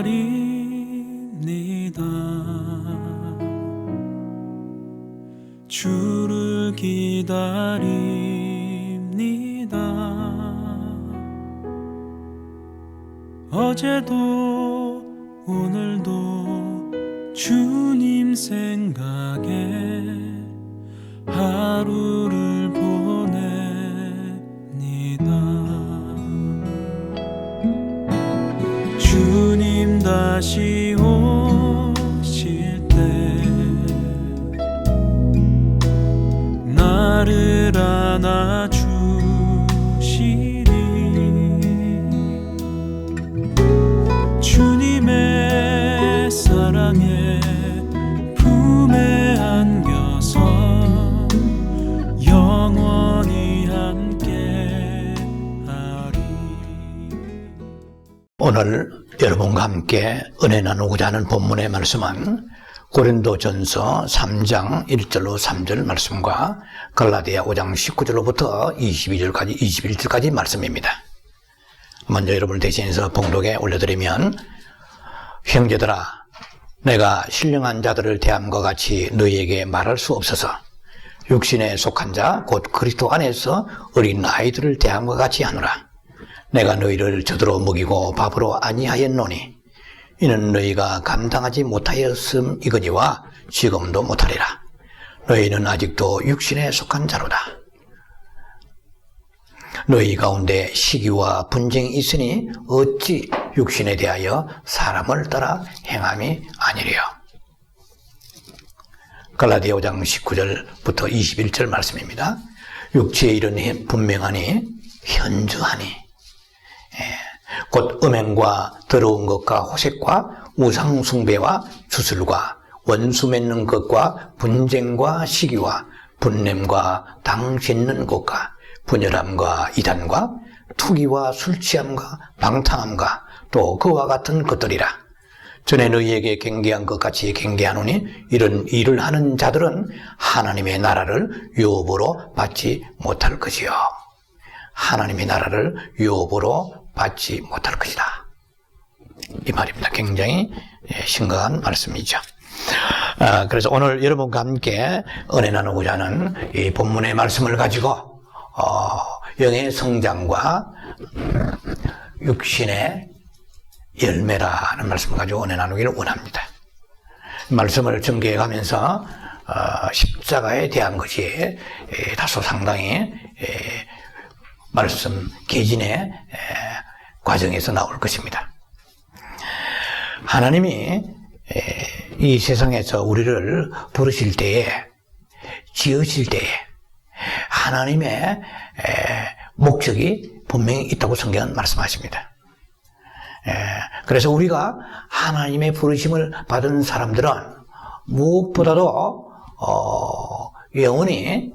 기다립니다. 주를 기다립니다. 어제도 오늘도 주님 생각에 하루를 보냅니다. 주님 다시 오실 때 나를 안아주시리. 주님의 사랑에 품에 안겨서 영원히 함께하리. 오늘 여러분과 함께 은혜 나누고자 하는 본문의 말씀은 고린도전서 3장 1절로 3절 말씀과 갈라디아 5장 19절로부터 22절까지 21절까지 말씀입니다. 먼저 여러분을 대신해서 봉독에 올려드리면, 형제들아, 내가 신령한 자들을 대함과 같이 너희에게 말할 수 없어서 육신에 속한 자 곧 그리스도 안에서 어린 아이들을 대함과 같이 하노라. 내가 너희를 젖으로 먹이고 밥으로 아니하였노니 이는 너희가 감당하지 못하였음이거니와 지금도 못하리라. 너희는 아직도 육신에 속한 자로다. 너희 가운데 시기와 분쟁이 있으니 어찌 육신에 대하여 사람을 따라 행함이 아니래요. 갈라디아 5장 19절부터 21절 말씀입니다. 육체의 일은 분명하니 현저하니 곧 음행과 더러운 것과 호색과 우상 숭배와 주술과 원수 맺는 것과 분쟁과 시기와 분냄과 당 짓는 것과 분열함과 이단과 투기와 술취함과 방탕함과 또 그와 같은 것들이라. 전에 너희에게 경계한 것 같이 경계하노니 이런 일을 하는 자들은 하나님의 나라를 유업으로 받지 못할 것이요. 하나님의 나라를 유업으로 받지 못할 것이다. 이 말입니다. 굉장히 심각한 말씀이죠. 그래서 오늘 여러분과 함께 은혜 나누고자 하는 이 본문의 말씀을 가지고 영의 성장과 육신의 열매라는 말씀을 가지고 은혜 나누기를 원합니다. 말씀을 전개해 가면서 십자가에 대한 것이 다소 상당히 말씀 개진의 과정에서 나올 것입니다. 하나님이 이 세상에서 우리를 부르실 때에, 지으실 때에 하나님의 목적이 분명히 있다고 성경은 말씀하십니다. 그래서 우리가 하나님의 부르심을 받은 사람들은 무엇보다도 영원히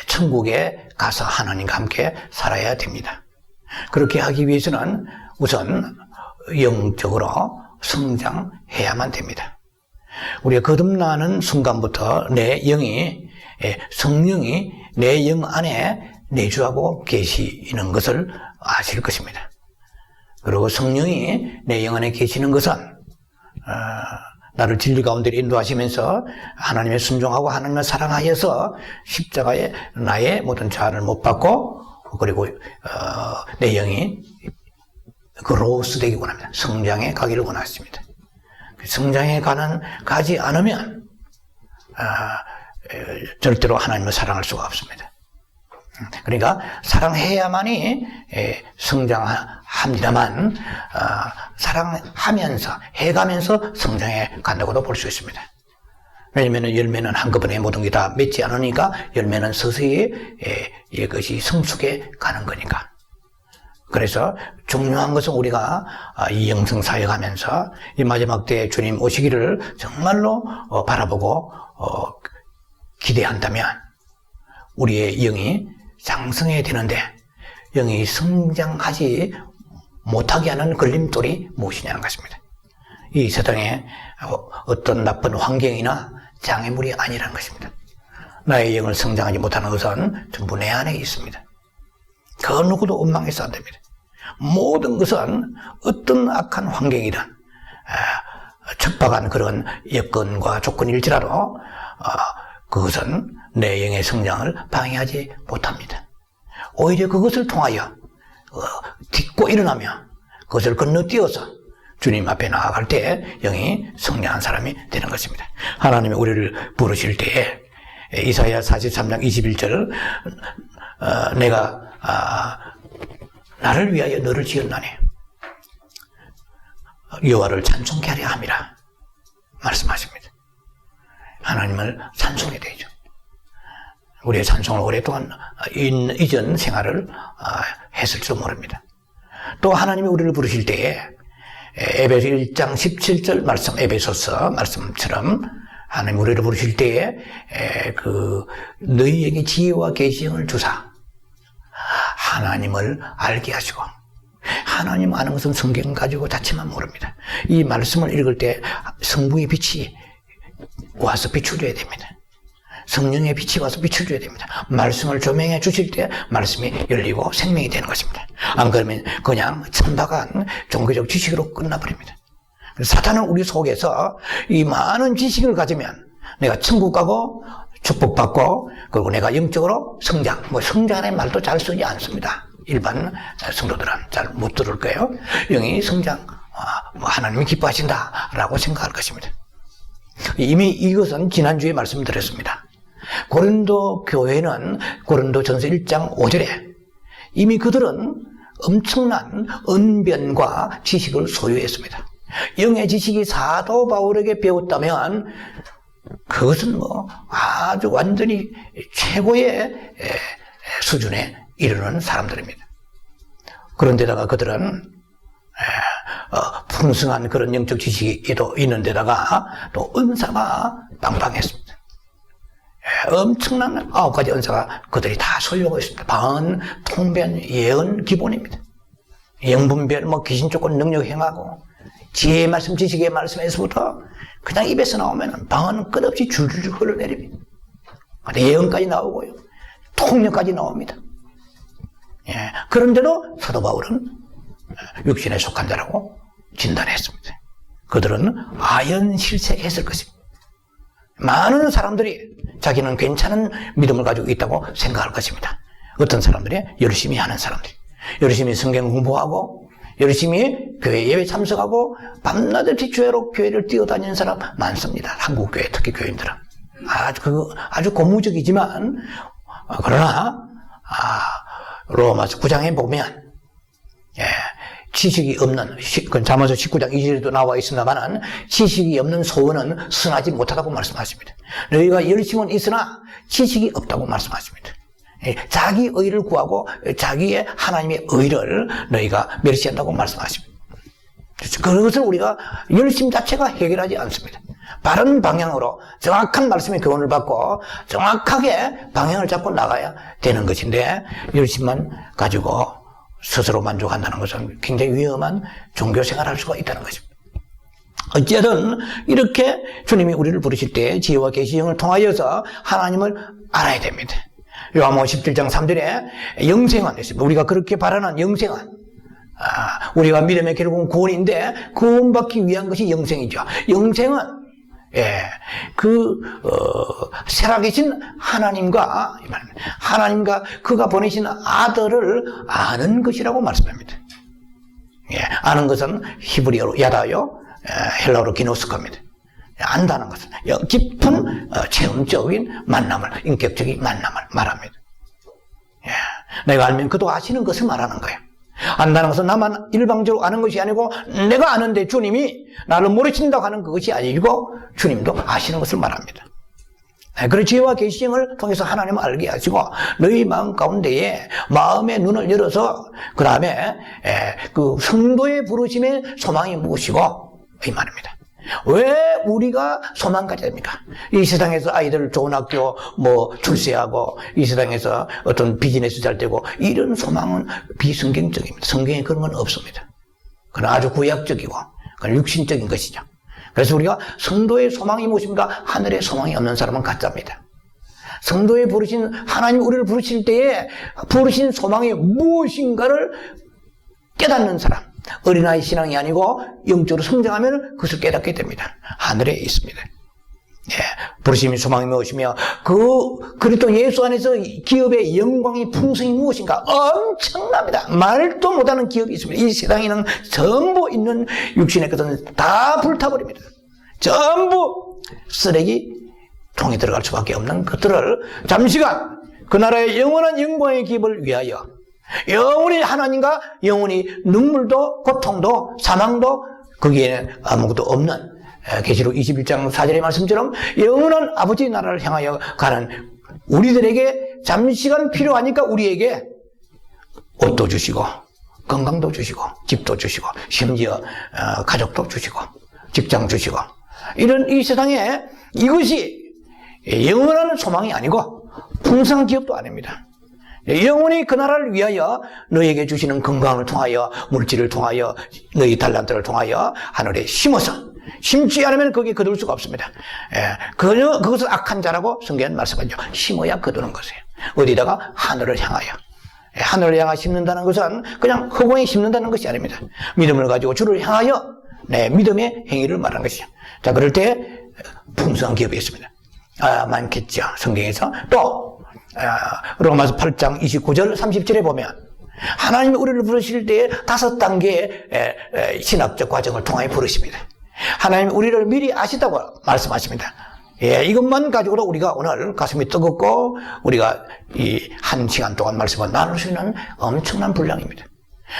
천국에 가서 하나님과 함께 살아야 됩니다. 그렇게 하기 위해서는 우선 영적으로 성장해야만 됩니다. 우리가 거듭나는 순간부터 내 영이, 성령이 내 영 안에 내주하고 계시는 것을 아실 것입니다. 그리고 성령이 내 영 안에 계시는 것은 나를 진리 가운데 인도하시면서 하나님의 순종하고 하나님을 사랑하여서 십자가에 나의 모든 죄를 못 받고, 그리고 내 영이 그로스 되기 원합니다. 성장해 가기를 원하십니다. 성장해 가지 않으면 절대로 하나님을 사랑할 수가 없습니다. 그러니까 사랑해야만이 성장합니다만, 사랑하면서 해가면서 성장해 간다고도 볼 수 있습니다. 왜냐하면 열매는 한꺼번에 모든 게 다 맺지 않으니까 열매는 서서히 이것이 성숙해 가는 거니까. 그래서 중요한 것은 우리가 이 영성 사역하면서 이 마지막 때에 주님 오시기를 정말로 바라보고 기대한다면 우리의 영이 장성해야 되는데, 영이 성장하지 못하게 하는 걸림돌이 무엇이냐는 것입니다. 이 세상에 어떤 나쁜 환경이나 장애물이 아니라는 것입니다. 나의 영을 성장하지 못하는 것은 전부 내 안에 있습니다. 그 누구도 원망해서 안 됩니다. 모든 것은 어떤 악한 환경이든 척박한 그런 여건과 조건일지라도 그것은 내 영의 성장을 방해하지 못합니다. 오히려 그것을 통하여 딛고 일어나며 그것을 건너뛰어서 주님 앞에 나아갈 때 영이 성장한 사람이 되는 것입니다. 하나님이 우리를 부르실 때에 이사야 43장 21절 내가 나를 위하여 너를 지었나니 여호와를 찬송케 하려 함이라 말씀하십니다. 하나님을 찬송해야 되죠. 우리의 찬송을 오랫동안 이전 생활을 했을지도 모릅니다. 또 하나님이 우리를 부르실 때에 에베소 1장 17절 말씀, 에베소서 말씀처럼 하나님 우리를 부르실 때에 너희에게 지혜와 계시형을 주사 하나님을 알게 하시고, 하나님 아는 것은 성경 가지고 자체만 모릅니다. 이 말씀을 읽을 때 성부의 빛이 와서 빛을 줘야 됩니다. 성령의 빛이 와서 빛을 줘야 됩니다. 말씀을 조명해 주실 때 말씀이 열리고 생명이 되는 것입니다. 안 그러면 그냥 천박한 종교적 지식으로 끝나버립니다. 사탄은 우리 속에서 이 많은 지식을 가지면 내가 천국 가고 축복받고 그리고 내가 영적으로 성장, 성장이라는 말도 잘 쓰지 않습니다. 일반 성도들은 잘 못 들을 거예요. 영이 성장, 하나님이 기뻐하신다라고 생각할 것입니다. 이미 이것은 지난주에 말씀드렸습니다. 고린도 교회는 고린도전서 1장 5절에 이미 그들은 엄청난 언변과 지식을 소유했습니다. 영의 지식이 사도 바울에게 배웠다면 그것은 아주 완전히 최고의 수준에 이르는 사람들입니다. 그런데다가 그들은 풍성한 그런 영적 지식이 있는 데다가 또 은사가 빵빵했습니다. 엄청난 9가지 은사가 그들이 다 소유하고 있습니다. 방언, 통변, 예언 기본입니다. 영분별, 귀신 쫓고 능력 행하고 지혜의 말씀, 지식의 말씀에서부터 그냥 입에서 나오면 방언은 끝없이 줄줄 흘러내립니다. 예언까지 나오고요. 통역까지 나옵니다. 그런데도 사도 바울은 육신에 속한 자라고 진단했습니다. 그들은 아연실색했을 것입니다. 많은 사람들이 자기는 괜찮은 믿음을 가지고 있다고 생각할 것입니다. 어떤 사람들이 열심히 하는 사람들, 열심히 성경 공부하고 열심히 교회 예배 참석하고 밤낮을 지추회로 교회를 뛰어다니는 사람 많습니다. 한국 교회 특히 교인들은 아주 고무적이지만 그러나 로마서 9장에 보면 지식이 없는, 잠언서 19장 2절에도 나와 있습니다만 지식이 없는 소원은 선하지 못하다고 말씀하십니다. 너희가 열심은 있으나 지식이 없다고 말씀하십니다. 자기 의를 구하고 자기의 하나님의 의를 너희가 멸시한다고 말씀하십니다. 그것을 우리가 열심 자체가 해결하지 않습니다. 바른 방향으로 정확한 말씀의 교훈을 받고 정확하게 방향을 잡고 나가야 되는 것인데 열심만 가지고 스스로 만족한다는 것은 굉장히 위험한 종교생활을 할 수가 있다는 것입니다. 어쨌든 이렇게 주님이 우리를 부르실 때 지혜와 계시형을 통하여서 하나님을 알아야 됩니다. 요한복음 17장 3절에 영생은 있습니다. 우리가 그렇게 바라는 영생은 우리가 믿음의 결국은 구원인데 구원받기 위한 것이 영생이죠. 영생은 살아계신 하나님과 그가 보내신 아들을 아는 것이라고 말씀합니다. 아는 것은 히브리어로 야다요, 헬라어로 기노스코입니다. 안다는 것은 깊은 체험적인 만남을, 인격적인 만남을 말합니다. 내가 알면 그도 아시는 것을 말하는 거예요. 안다는 것은 나만 일방적으로 아는 것이 아니고 내가 아는데 주님이 나를 모르신다고 하는 그것이 아니고 주님도 아시는 것을 말합니다. 그리고 지혜와 계시형을 통해서 하나님을 알게 하시고 너희 마음 가운데에 마음의 눈을 열어서 그 다음에 그 성도의 부르심의 소망이 무엇이고 이 말입니다. 왜 우리가 소망 가져야 됩니까? 이 세상에서 아이들 좋은 학교 출세하고 이 세상에서 어떤 비즈니스 잘 되고 이런 소망은 비성경적입니다. 성경에 그런 건 없습니다. 그건 아주 구약적이고 그건 육신적인 것이죠. 그래서 우리가 성도의 소망이 무엇입니까? 하늘의 소망이 없는 사람은 가짜입니다. 성도의 부르신 하나님 우리를 부르실 때에 부르신 소망이 무엇인가를 깨닫는 사람, 어린아이 신앙이 아니고 영적으로 성장하면 그것을 깨닫게 됩니다. 하늘에 있습니다. 예, 부르심이 소망이 무엇이며 그리스도 예수 안에서 기업의 영광이 풍성이 무엇인가? 엄청납니다. 말도 못하는 기업이 있습니다. 이 세상에는 전부 있는 육신의 것은 다 불타버립니다. 전부 쓰레기 통에 들어갈 수밖에 없는 것들을 잠시간 그 나라의 영원한 영광의 기업을 위하여 영원히 하나님과 영원히 눈물도 고통도 사망도 거기에는 아무것도 없는 계시록 21장 4절의 말씀처럼 영원한 아버지 나라를 향하여 가는 우리들에게 잠시간 필요하니까 우리에게 옷도 주시고 건강도 주시고 집도 주시고 심지어 가족도 주시고 직장 주시고 이런 이 세상에 이것이 영원한 소망이 아니고 풍성한 기업도 아닙니다. 영원히 그 나라를 위하여 너에게 주시는 건강을 통하여 물질을 통하여 너희 달란트를 통하여 하늘에 심어서 심지 않으면 거기에 거둘 수가 없습니다. 그것은 악한 자라고 성경은 말씀하죠. 심어야 거두는 것이에요. 어디다가? 하늘을 향하여. 하늘을 향하여 심는다는 것은 그냥 허공에 심는다는 것이 아닙니다. 믿음을 가지고 주를 향하여 내 믿음의 행위를 말하는 것이죠. 자, 그럴 때 풍성한 기업이 있습니다. 많겠죠. 성경에서 또 로마서 8장 29절 30절에 보면 하나님이 우리를 부르실 때에 5단계의 신학적 과정을 통하여 부르십니다. 하나님이 우리를 미리 아시다고 말씀하십니다. 예, 이것만 가지고도 우리가 오늘 가슴이 뜨겁고 우리가 이 1시간 동안 말씀을 나눌 수 있는 엄청난 분량입니다.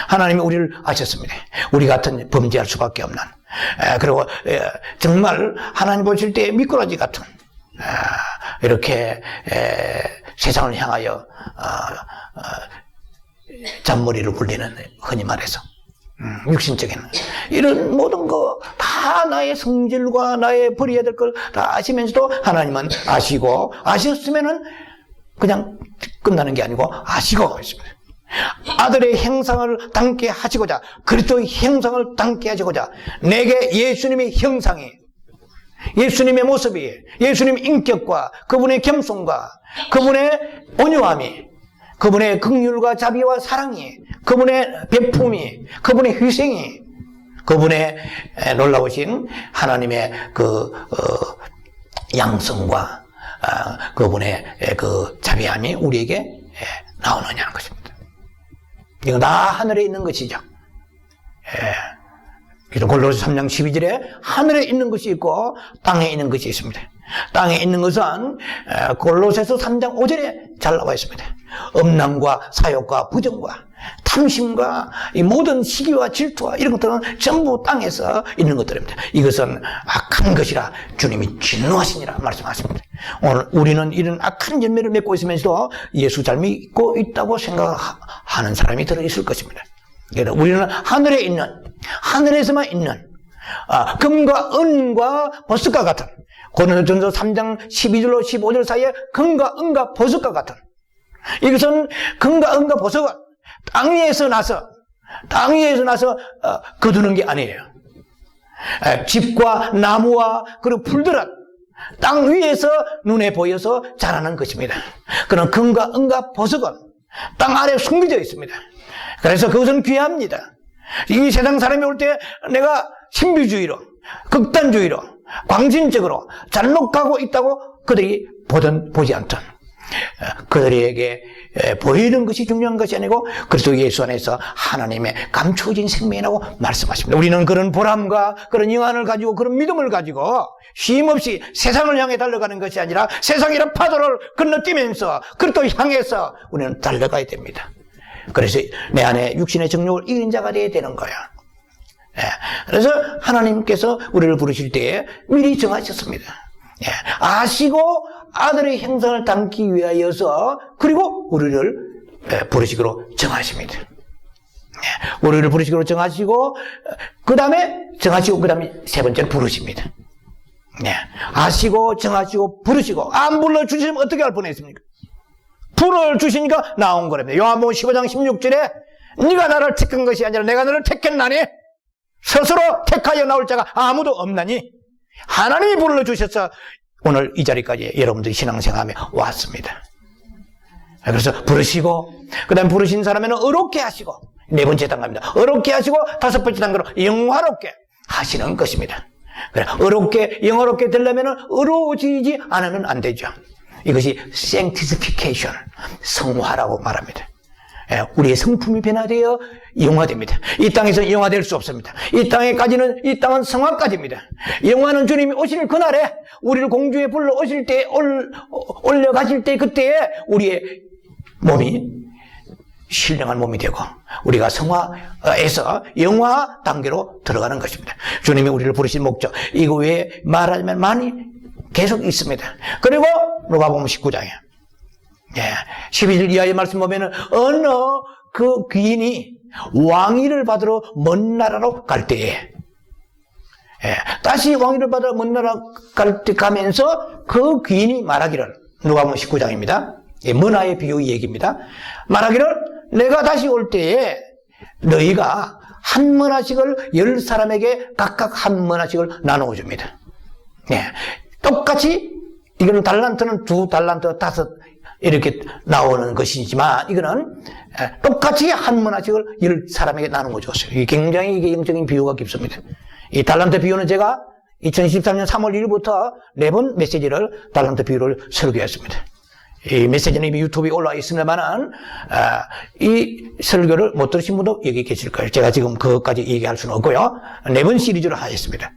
하나님이 우리를 아셨습니다. 우리 같은 범죄할 수밖에 없는 그리고 정말 하나님 보실 때 미꾸라지 같은 이렇게 세상을 향하여 잔머리를 굴리는 흔히 말해서 육신적인 이런 모든 거 다 나의 성질과 나의 버려야 될 걸 다 아시면서도 하나님은 아시고 아셨으면은 그냥 끝나는 게 아니고 아시고 있습니다. 아들의 형상을 닮게 하시고자 그리스도의 형상을 닮게 하시고자 내게 예수님의 형상이 예수님의 모습이 예수님의 인격과 그분의 겸손과 그분의 온유함이 그분의 긍휼과 자비와 사랑이 그분의 베품이 그분의 희생이 그분의 놀라우신 하나님의 양성과 그분의 그 자비함이 우리에게 나오느냐는 것입니다. 이거 다 하늘에 있는 것이죠. 골로새 3장 12절에 하늘에 있는 것이 있고 땅에 있는 것이 있습니다. 땅에 있는 것은 골로새서 3장 5절에 잘 나와 있습니다. 음란과 사욕과 부정과 탐심과 이 모든 시기와 질투와 이런 것들은 전부 땅에서 있는 것들입니다. 이것은 악한 것이라 주님이 진노하시니라 말씀하십니다. 오늘 우리는 이런 악한 열매를 맺고 있으면서도 예수 잘 믿고 있다고 생각하는 사람이 들어있을 것입니다. 우리는 하늘에 있는 하늘에서만 있는 금과 은과 보석과 같은 고린도전서 3장 12절로 15절 사이에 금과 은과 보석과 같은 이것은 금과 은과 보석은 땅 위에서 나서 거두는 게 아니에요. 집과 나무와 그리고 풀들은 땅 위에서 눈에 보여서 자라는 것입니다. 그런 금과 은과 보석은 땅 아래에 숨겨져 있습니다. 그래서 그것은 귀합니다. 이 세상 사람이 올 때 내가 신비주의로 극단주의로 광신적으로 잘못가고 있다고 그들이 보지 않던 그들에게 보이는 것이 중요한 것이 아니고 그리스도 예수 안에서 하나님의 감추어진 생명이라고 말씀하십니다. 우리는 그런 보람과 그런 영안을 가지고 그런 믿음을 가지고 쉼없이 세상을 향해 달려가는 것이 아니라 세상이란 파도를 건너뛰면서 그리스도 향해서 우리는 달려가야 됩니다. 그래서 내 안에 육신의 정욕을 이긴 자가 되어야 되는 거야. 그래서 하나님께서 우리를 부르실 때에 미리 정하셨습니다. 아시고 아들의 형상을 담기 위하여서 그리고 우리를 부르시기로 정하십니다. 우리를 부르시기로 정하시고 그 다음에 정하시고 그 다음에 세 번째로 부르십니다. 아시고 정하시고 부르시고 안 불러주시면 어떻게 할 뻔했습니까? 불러주시니까 나온 거랍니다. 요한복음 15장 16절에 네가 나를 택한 것이 아니라 내가 너를 택했나니 스스로 택하여 나올 자가 아무도 없나니 하나님이 불러주셔서 오늘 이 자리까지 여러분들이 신앙생활하며 왔습니다. 그래서 부르시고 그 다음에 부르신 사람에는 의롭게 하시고 네 번째 단계입니다. 어렵게 하시고 다섯 번째 단계로 영화롭게 하시는 것입니다. 그래, 어렵게 영화롭게 되려면 어려워지지 않으면 안 되죠. 이것이 sanctification, 성화라고 말합니다. 우리의 성품이 변화되어 영화됩니다. 이 땅에서 영화될 수 없습니다. 이 땅은 성화까지입니다. 영화는 주님이 오실 그날에 우리를 공중에 불러 오실 때 올려가실 때 그때에 우리의 몸이 신령한 몸이 되고 우리가 성화에서 영화 단계로 들어가는 것입니다. 주님이 우리를 부르신 목적 이거 외에 말하자면 많이 계속 있습니다. 그리고 누가복음 19장에 12절 이하의 말씀 보면은 어느 그 귀인이 왕위를 받으러 먼 나라로 갈 때에 다시 왕위를 받으러 먼 나라 갈 때 가면서 그 귀인이 말하기를 누가복음 19장입니다. 문화의 비유 얘기입니다. 말하기를 내가 다시 올 때에 너희가 한 문화씩을 10사람에게 각각 한 문화씩을 나누어 줍니다. 똑같이 이거는 달란트는 2달란트 5 이렇게 나오는 것이지만 이거는 똑같이 한 문화씩을 10사람에게 나누어 줬어요. 이게 굉장히 영적인 비유가 깊습니다. 이 달란트 비유는 제가 2023년 3월 1일부터 4번 메시지를 달란트 비유를 설교했습니다. 이 메시지는 이미 유튜브에 올라와 있습니다만은 이 설교를 못 들으신 분도 여기 계실 거예요. 제가 지금 그것까지 얘기할 수는 없고요. 4번 시리즈로 하겠습니다.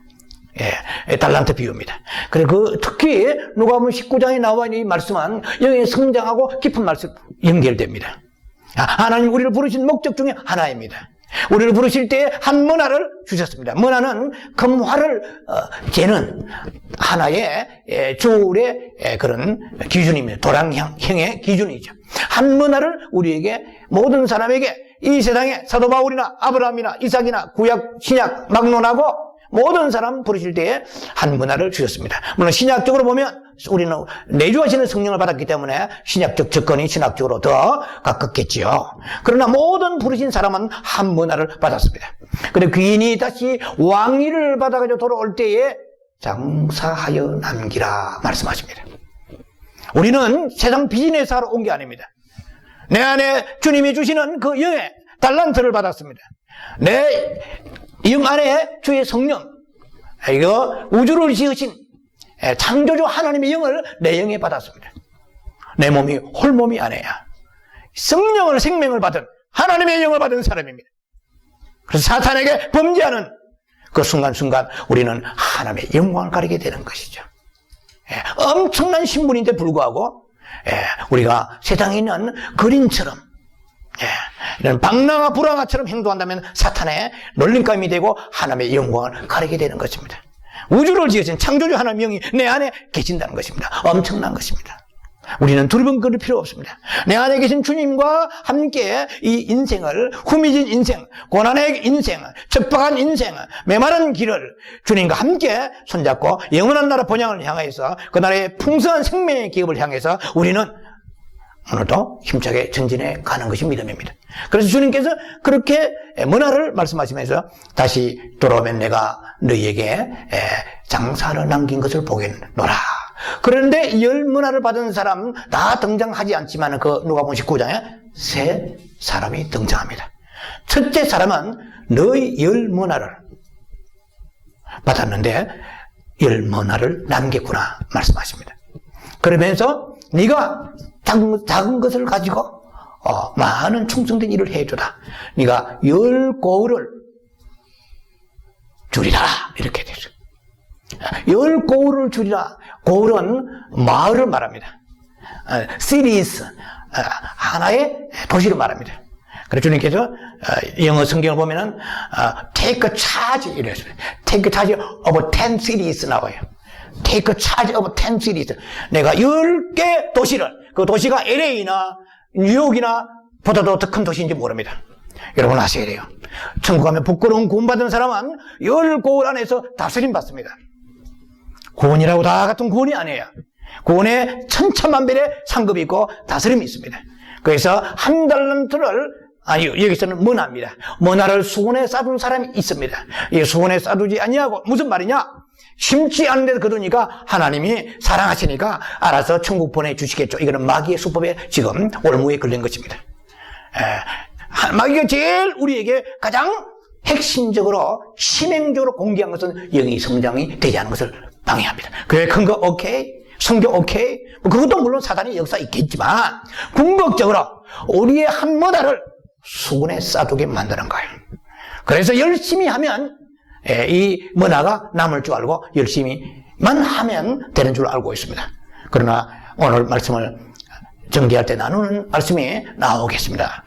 달란트 비유입니다. 그리고 특히 누가복음 19장에 나와 있는 이 말씀은 영의 성장하고 깊은 말씀 연결됩니다. 하나님 우리를 부르신 목적 중에 하나입니다. 우리를 부르실 때 한 문화를 주셨습니다. 문화는 금화를 재는 하나의 조울의 그런 기준입니다. 도량형의 기준이죠. 한 문화를 우리에게 모든 사람에게 이 세상에 사도 바울이나 아브라함이나 이삭이나 구약 신약 막론하고 모든 사람 부르실 때에 한 문화를 주셨습니다. 물론 신약적으로 보면 우리는 내주하시는 성령을 받았기 때문에 신약적 접근이 신학적으로 더 가깝겠지요. 그러나 모든 부르신 사람은 한 문화를 받았습니다. 그런데 귀인이 다시 왕위를 받아가지고 돌아올 때에 장사하여 남기라 말씀하십니다. 우리는 세상 비즈니스 하러 온 게 아닙니다. 내 안에 주님이 주시는 그 영의 달란트를 받았습니다. 내 영 안에 주의 성령, 이거 우주를 지으신 창조주 하나님의 영을 내 영에 받았습니다. 내 몸이 홀몸이 아니야. 성령을 생명을 받은 하나님의 영을 받은 사람입니다. 그래서 사탄에게 범죄하는 그 순간순간 우리는 하나님의 영광을 가리게 되는 것이죠. 엄청난 신분인데 불구하고 우리가 세상에 있는 그림처럼 이런 방랑아 불황아처럼 행동한다면 사탄의 놀림감이 되고 하나님의 영광을 가리게 되는 것입니다. 우주를 지으신 창조주 하나님의 영이 내 안에 계신다는 것입니다. 엄청난 것입니다. 우리는 두리번거릴 필요 없습니다. 내 안에 계신 주님과 함께 이 인생을, 후미진 인생, 고난의 인생, 척박한 인생, 메마른 길을 주님과 함께 손잡고 영원한 나라 본향을 향해서 그 나라의 풍성한 생명의 기업을 향해서 우리는 오늘도 힘차게 전진해 가는 것이 믿음입니다. 그래서 주님께서 그렇게 문화를 말씀하시면서 다시 돌아오면 내가 너희에게 장사를 남긴 것을 보겠노라. 그런데 10문화를 받은 사람 다 등장하지 않지만 그 누가복음 19장에 세 사람이 등장합니다. 첫째 사람은 너희 10문화를 받았는데 10문화를 남겼구나 말씀하십니다. 그러면서 네가 작은 것을 가지고 많은 충성된 일을 해주다. 네가 10고울을 줄이라 이렇게 되죠. 10고울을 줄이라. 고울은 마을을 말합니다. cities, 하나의 도시를 말합니다. 그래서 주님께서 영어 성경을 보면은 take a charge 이랬습니다. take a charge of 10 cities 나와요. take a charge of 10 cities. 내가 10개 도시를, 그 도시가 LA나 뉴욕이나 보다도 더 큰 도시인지 모릅니다. 여러분 아셔야 돼요. 천국 가면 부끄러운 구원받은 사람은 10고울 안에서 다스림 받습니다. 구원이라고 다 같은 구원이 아니에요. 구원에 천차만별의 상급이 있고 다스림이 있습니다. 그래서 한 달란트를 여기서는 문화입니다. 문화를 수건에 싸둔 사람이 있습니다. 이 수건에 싸두지 아니하고 무슨 말이냐? 심지 않은 데서 거두니까 하나님이 사랑하시니까 알아서 천국 보내주시겠죠. 이거는 마귀의 수법에 지금 올무에 걸린 것입니다. 마귀가 제일 우리에게 가장 핵심적으로 치명적으로 공개한 것은 영이 성장이 되지 않은 것을 방해합니다. 교회 큰 거 오케이, 성경 오케이, 그것도 물론 사단의 역사 있겠지만 궁극적으로 우리의 한 모나를 수군에 싸두게 만드는 거예요. 그래서 열심히 하면 이 모나가 남을 줄 알고 열심히만 하면 되는 줄 알고 있습니다. 그러나 오늘 말씀을 전개할 때 나누는 말씀이 나오겠습니다.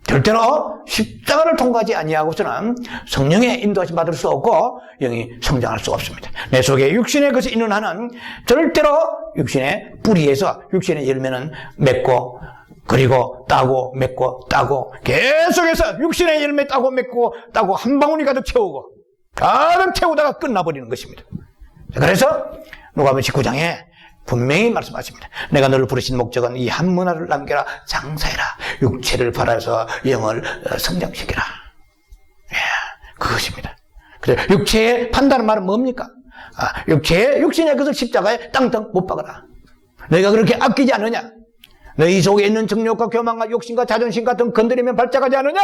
절대로 십자가를 통과하지 아니하고서는 성령의 인도하심 받을 수 없고 영이 성장할 수 없습니다. 내 속에 육신의 것이 있는 한은 절대로 육신의 뿌리에서 육신의 열매는 맺고 그리고 따고 맺고 따고 계속해서 육신의 열매 따고 맺고 따고 한 방울이 가득 채우다가 끝나버리는 것입니다. 그래서 누가복음 19장에 분명히 말씀하십니다. 내가 너를 부르신 목적은 이 한 문화를 남겨라, 장사해라, 육체를 팔아서 영을 성장시키라. 그것입니다. 그래서 육체에 판다는 말은 뭡니까? 육신의 것을 십자가에 땅땅 못 박아라. 너희가 그렇게 아끼지 않느냐? 너희 속에 있는 정욕과 교만과 욕심과 자존심 같은 건드리면 발작하지 않느냐?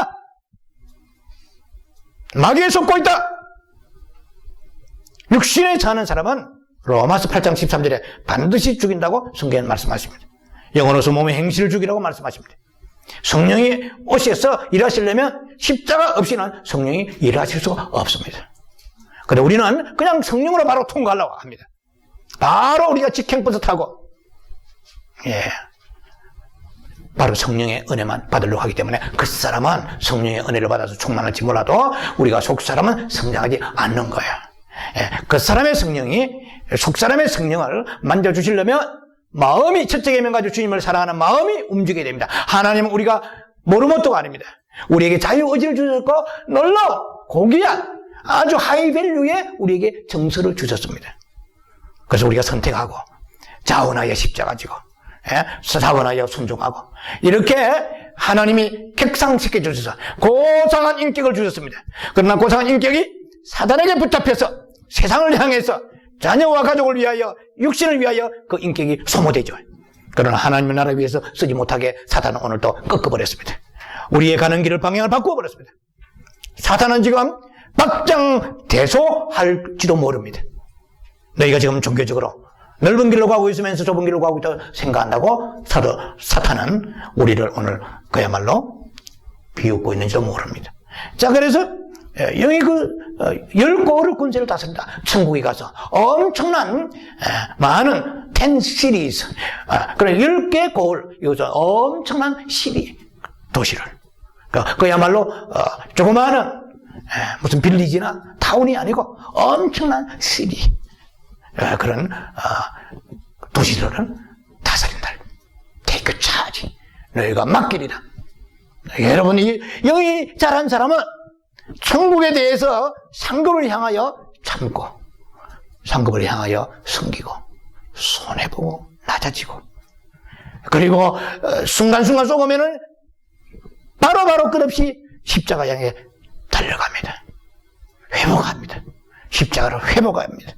마귀에 속고 있다. 육신에 사는 사람은 로마서 8장 13절에 반드시 죽인다고 성경은 말씀하십니다. 영으로서 몸의 행실을 죽이라고 말씀하십니다. 성령이 오셔서 일하시려면 십자가 없이는 성령이 일하실 수가 없습니다. 그런데 우리는 그냥 성령으로 바로 통과하려고 합니다. 바로 우리가 직행버스 타고 바로 성령의 은혜만 받으려고 하기 때문에 그 사람은 성령의 은혜를 받아서 충만할지 몰라도 우리가 속 사람은 성장하지 않는 거예요. 그 사람의 성령이 속 사람의 성령을 만져주시려면 마음이 첫째 계명 가지고 주님을 사랑하는 마음이 움직여야 됩니다. 하나님은 우리가 모르모토가 아닙니다. 우리에게 자유의지를 주셨고 놀라운 고귀한 아주 하이밸류의 우리에게 정서를 주셨습니다. 그래서 우리가 선택하고 자원하여 십자가 지고 자원하여 순종하고 이렇게 하나님이 객상시켜 주셔서 고상한 인격을 주셨습니다. 그러나 고상한 인격이 사단에게 붙잡혀서 세상을 향해서 자녀와 가족을 위하여 육신을 위하여 그 인격이 소모되죠. 그러나 하나님의 나라 위해서 쓰지 못하게 사단은 오늘 또 꺾어버렸습니다. 우리의 가는 길을 방향을 바꾸어버렸습니다. 사단은 지금 막장대소할지도 모릅니다. 너희가 지금 종교적으로 넓은 길로 가고 있으면서 좁은 길로 가고 있다고 생각한다고 사탄은 우리를 오늘 그야말로 비웃고 있는지도 모릅니다. 자, 그래서 영이 열 고을을 군세를 다습니다. 천국에 가서 엄청난 많은 10 시리즈 그런 10개 고을, 여기서 엄청난 시리 도시를 그야말로 조그마한 무슨 빌리지나 타운이 아니고 엄청난 시리 그런 도시들을 다스린다. Take charge. 너희가 맡기리라. 여러분이 영이 잘한 사람은 천국에 대해서 상급을 향하여 참고 상급을 향하여 섬기고 손해보고 낮아지고 그리고 순간순간 쏘으면은 바로바로 끝없이 십자가 향해 달려갑니다. 회복합니다. 십자가를 회복합니다.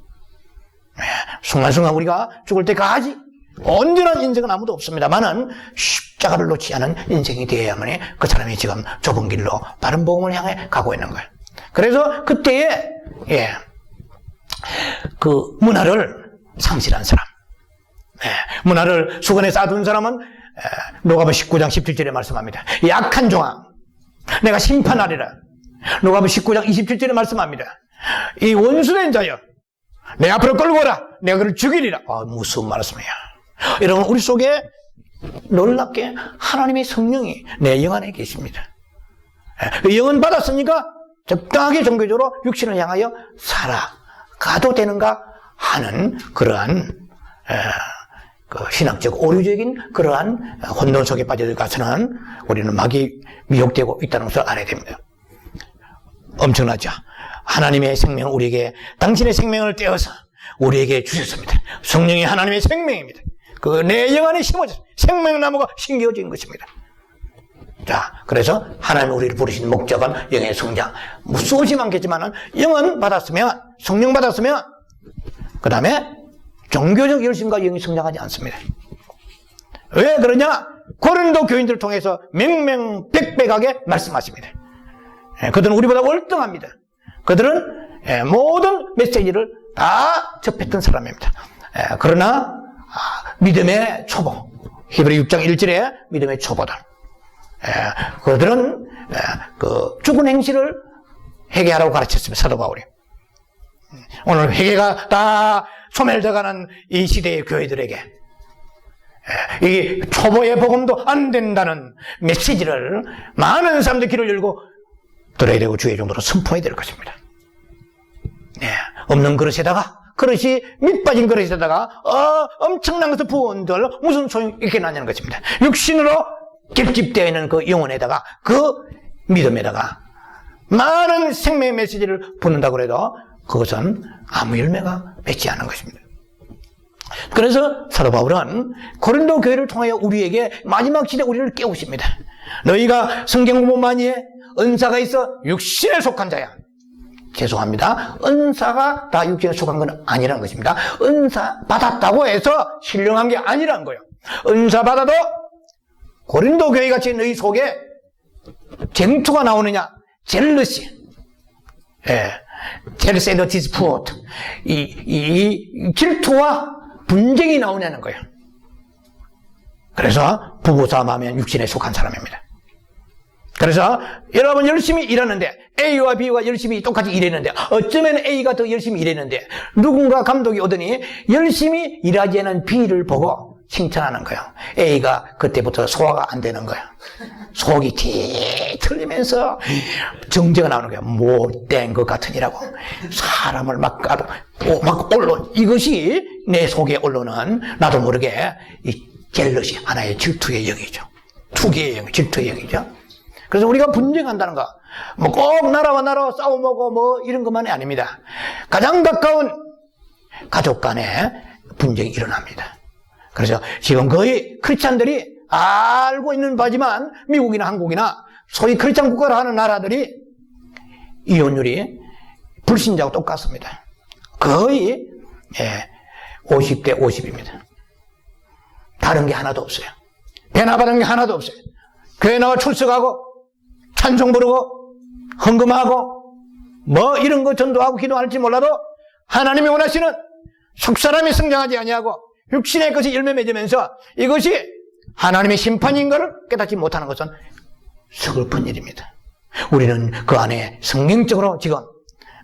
순간순간 우리가 죽을 때까지 온전한 인생은 아무도 없습니다만은 십자가를 놓지 않은 인생이 되어야만이 그 사람이 지금 좁은 길로 바른 복음을 향해 가고 있는 거예요. 그래서 그때에 그 문화를 상실한 사람, 문화를 수건에 쌓아둔 사람은 누가복음 19장 17절에 말씀합니다. 약한 종아 내가 심판하리라. 누가복음 19장 27절에 말씀합니다. 이 원수된 자여 내 앞으로 끌고 오라. 내가 그를 죽이리라. 무서운 말씀이야. 여러분, 우리 속에 놀랍게 하나님의 성령이 내 영 안에 계십니다. 영은 받았으니까 적당하게 종교적으로 육신을 향하여 살아가도 되는가 하는 그러한 신학적 오류적인 그러한 혼돈 속에 빠져가서는 우리는 막이 미혹되고 있다는 것을 알아야 됩니다. 엄청나죠? 하나님의 생명을 우리에게 당신의 생명을 떼어서 우리에게 주셨습니다. 성령이 하나님의 생명입니다. 그 내 영 안에 심어져 생명나무가 심겨진 것입니다. 자, 그래서 하나님이 우리를 부르신 목적은 영의 성장. 수없이 많겠지만은 영은 받았으면 성령 받았으면 그 다음에 종교적 열심과 영이 성장하지 않습니다. 왜 그러냐? 고린도 교인들을 통해서 명명백백하게 말씀하십니다. 그들은 우리보다 월등합니다. 그들은 모든 메시지를 다 접했던 사람입니다. 그러나 믿음의 초보, 히브리 6장 1절에 믿음의 초보들, 그들은 그 죽은 행실을 회개하라고 가르쳤습니다. 사도 바울이. 오늘 회개가 다 소멸돼가는 이 시대의 교회들에게 이 초보의 복음도 안 된다는 메시지를 많은 사람들 귀를 열고 들어야 되고 주의 정도로 선포해야 될 것입니다. 없는 그릇에다가, 그릇이 밑빠진 그릇에다가 엄청난 것을 부은들 무슨 소용이 있게 나냐는 것입니다. 육신으로 결집되어 있는 그 영혼에다가, 그 믿음에다가 많은 생명의 메시지를 붓는다고 해도 그것은 아무 열매가 맺지 않는 것입니다. 그래서 사도 바울은 고린도 교회를 통하여 우리에게 마지막 시대 우리를 깨우십니다. 너희가 성경 공부 많이 해? 은사가 있어? 육신에 속한 자야. 죄송합니다. 은사가 다 육신에 속한 건 아니라는 것입니다. 은사 받았다고 해서 신령한 게 아니라는 거예요. 은사 받아도 고린도 교회 같이 너희 속에 쟁투가 나오느냐? 젤러시. 젤러시 앤드 디스푸트. 이 질투와 분쟁이 나오냐는 거예요. 그래서 부부싸움 하면 육신에 속한 사람입니다. 그래서 여러분 열심히 일하는데 A와 B가 열심히 똑같이 일했는데 어쩌면 A가 더 열심히 일했는데 누군가 감독이 오더니 열심히 일하지 않은 B를 보고 칭찬하는 거예요. A가 그때부터 소화가 안 되는 거예요. 속이 뒤틀리면서 정죄가 나오는 거예요. 못된 것 같으니라고. 사람을 막 까도 막 올라. 이것이 내 속에 올라오는 나도 모르게 이 젤러시, 하나의 질투의 영이죠. 투기의 영, 질투의 영이죠. 그래서 우리가 분쟁한다는 거, 뭐 꼭 나라와 나라와 싸움하고 뭐 이런 것만이 아닙니다. 가장 가까운 가족 간에 분쟁이 일어납니다. 그래서 지금 거의 크리스찬들이 알고 있는 바지만 미국이나 한국이나 소위 크리스찬 국가를 하는 나라들이 이혼율이 불신자하고 똑같습니다. 거의 50대 50입니다. 다른 게 하나도 없어요. 변화받은 게 하나도 없어요. 교회 나와 출석하고 찬송 부르고 헌금하고 뭐 이런 거 전도하고 기도할지 몰라도 하나님이 원하시는 속사람이 성장하지 아니하고 육신의 것이 열매 맺으면서 이것이 하나님의 심판인 것을 깨닫지 못하는 것은 서글픈 일입니다. 우리는 그 안에 성경적으로 지금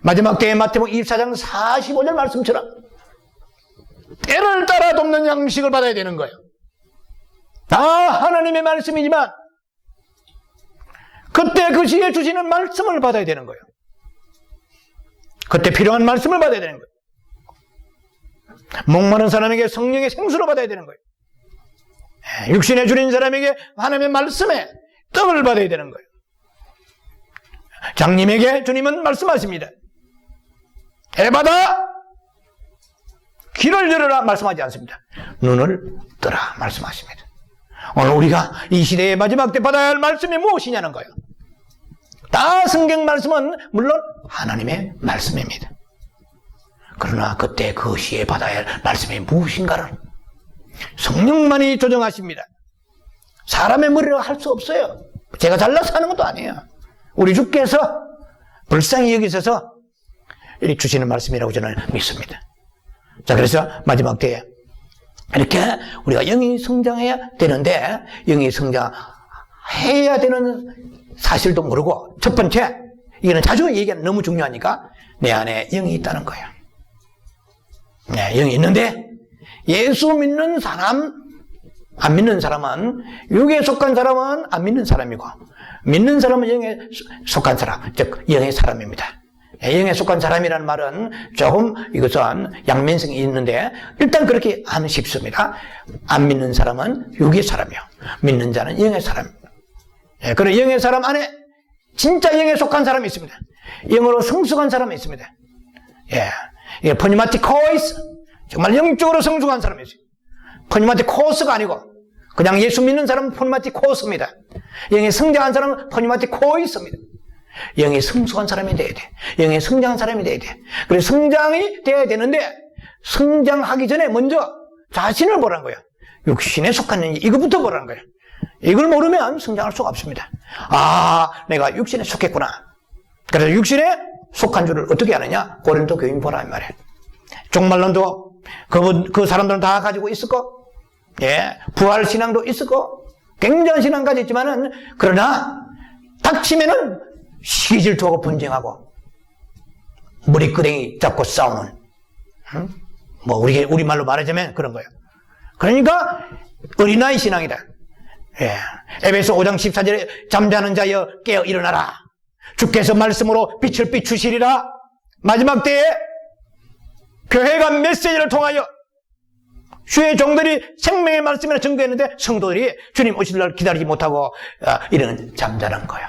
마지막 때의 마태복음 24장 45절 말씀처럼 때를 따라 돕는 양식을 받아야 되는 거예요. 다 하나님의 말씀이지만 그때 그 시에 주시는 말씀을 받아야 되는 거예요. 그때 필요한 말씀을 받아야 되는 거예요. 목마른 사람에게 성령의 생수를 받아야 되는 거예요. 육신에 줄인 사람에게 하나님의 말씀에 떡을 받아야 되는 거예요. 장님에게 주님은 말씀하십니다. 해받아 귀를 열어라 말씀하지 않습니다. 눈을 뜨라 말씀하십니다. 오늘 우리가 이 시대의 마지막 때 받아야 할 말씀이 무엇이냐는 거예요. 다 성경 말씀은 물론 하나님의 말씀입니다. 그러나 그때 그 시에 받아야 할 말씀이 무엇인가를 성령만이 조정하십니다. 사람의 머리로 할 수 없어요. 제가 잘나서 하는 것도 아니에요. 우리 주께서 불쌍히 여기셔서 이렇게 주시는 말씀이라고 저는 믿습니다. 자, 그래서 마지막 때에 이렇게 우리가 영이 성장해야 되는데 영이 성장해야 되는 사실도 모르고 첫 번째, 이거는 자주 얘기하는 너무 중요하니까 내 안에 영이 있다는 거예요. 네, 영이 있는데 예수 믿는 사람, 안 믿는 사람은, 육에 속한 사람은 안 믿는 사람이고 믿는 사람은 영에 속한 사람, 즉 영의 사람입니다. 영에 속한 사람이라는 말은 조금 이것은 양면성이 있는데 일단 그렇게 하면 쉽습니다. 안 믿는 사람은 육의 사람이요, 믿는 자는 영의 사람입니다. 그런 영의 사람 안에 진짜 영에 속한 사람이 있습니다. 영으로 성숙한 사람이 있습니다. 이게 포니마티코이스, 정말 영적으로 성숙한 사람이 있어요. 포니마티코스가 아니고 그냥 예수 믿는 사람은 포니마티코스입니다. 영에 성장한 사람은 포니마티코이스입니다. 영에 성숙한 사람이 돼야 돼. 영에 성장한 사람이 돼야 돼. 그래서 성장이 돼야 되는데 성장하기 전에 먼저 자신을 보라는 거예요. 육신에 속한 영이 이거부터 보라는 거예요. 이걸 모르면 성장할 수가 없습니다. 아, 내가 육신에 속했구나. 그래서 육신에 속한 줄을 어떻게 아느냐? 고린도 교인 보라 이 말이에요. 종말론도 그 사람들은 다 가지고 있었고, 예, 부활 신앙도 있었고, 굉장한 신앙까지 있지만은, 그러나 닥치면은 시기질투하고 분쟁하고 머리끄댕이 잡고 싸우는, 뭐 우리말로 말하자면 그런 거예요. 그러니까 어린아이 신앙이다. 예. 에베소 5장 14절에 잠자는 자여 깨어 일어나라. 주께서 말씀으로 빛을 비추시리라. 마지막 때에 교회가 메시지를 통하여 주의 종들이 생명의 말씀을 증거했는데 성도들이 주님 오실 날 기다리지 못하고 이런 잠자는 거예요.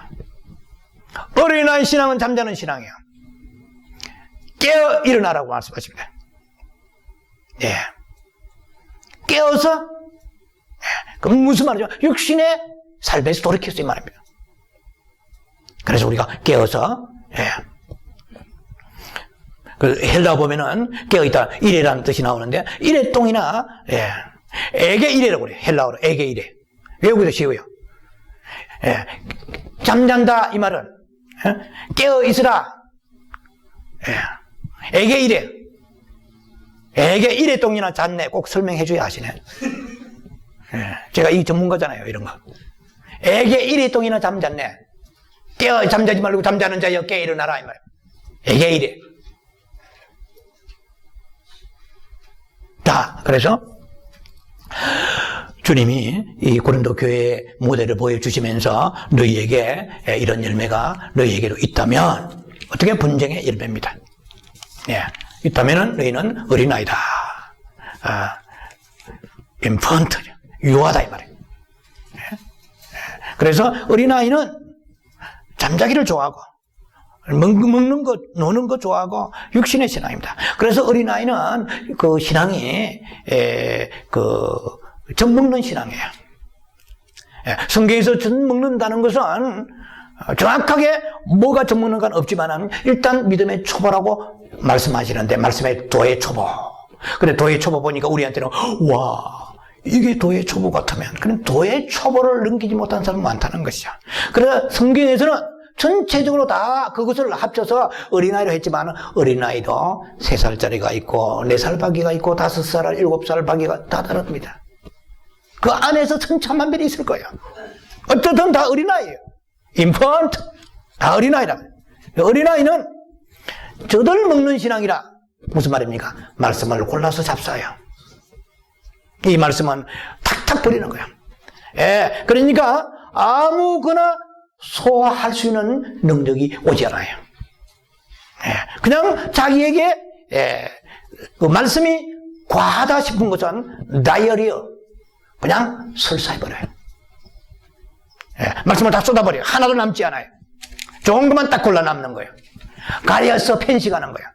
어린아이 신앙은 잠자는 신앙이에요. 깨어 일어나라고 말씀하십니다. 예. 깨어서, 예. 그럼 무슨 말이죠? 육신의 삶에서 돌이켰어요, 이 말입니다. 그래서 우리가 깨어서, 예. 그 헬라 보면은 깨어있다, 이래라는 뜻이 나오는데, 이래똥이나, 예. 에게 이래라고 그래요. 헬라어로 에게 이래. 외우기도 쉬워요. 예. 잠잔다, 이 말은, 예. 깨어있으라. 예. 에게 이래. 에게 이래똥이나 잤네. 꼭 설명해줘야 하시네. 예. 제가 이 전문가잖아요, 이런 거. 에게 이래똥이나 잠잤네. 깨어, 잠자지 말고 잠자는 자여 깨어 일어나라, 이 말이에요. 에게 이래. 자, 그래서 주님이 이 고린도 교회의 모델을 보여주시면서 너희에게 이런 열매가 너희에게도 있다면 어떻게 분쟁의 열매입니다. 예, 있다면은 너희는 어린아이다. 인펀트, 유아다 이 말이에요. 예? 그래서 어린아이는 잠자기를 좋아하고 먹는 것, 노는 것 좋아하고 육신의 신앙입니다. 그래서 어린아이는 그 신앙이 젖 먹는 신앙이에요. 성경에서 젖 먹는다는 것은 정확하게 뭐가 젖 먹는 건 없지만 일단 믿음의 초보라고 말씀하시는데 말씀의 도의 초보. 근데 도의 초보 보니까 우리한테는 와 이게 도의 초보 같으면 그럼 도의 초보를 넘기지 못한 사람은 많다는 것이죠. 그래서 성경에서는 전체적으로 다 그것을 합쳐서 어린아이로 했지만 어린아이도 3살짜리가 있고 4살 바기가 있고 5살, 7살 바기가 다 다릅니다. 그 안에서 천차만별이 있을 거예요. 어쨌든 다 어린아이예요. 인펀트 다 어린아이라. 어린아이는 젖을 먹는 신앙이라 무슨 말입니까? 말씀을 골라서 잡숴요. 이 말씀은 탁탁 버리는 거예요. 예, 그러니까 아무거나 소화할 수 있는 능력이 오지 않아요. 예, 그냥 자기에게 그 말씀이 과하다 싶은 것은 다이어리어 그냥 설사해버려요. 예, 말씀을 다 쏟아버려요. 하나도 남지 않아요. 좋은 것만 딱 골라 남는 거예요. 가려서 편식하는 거예요.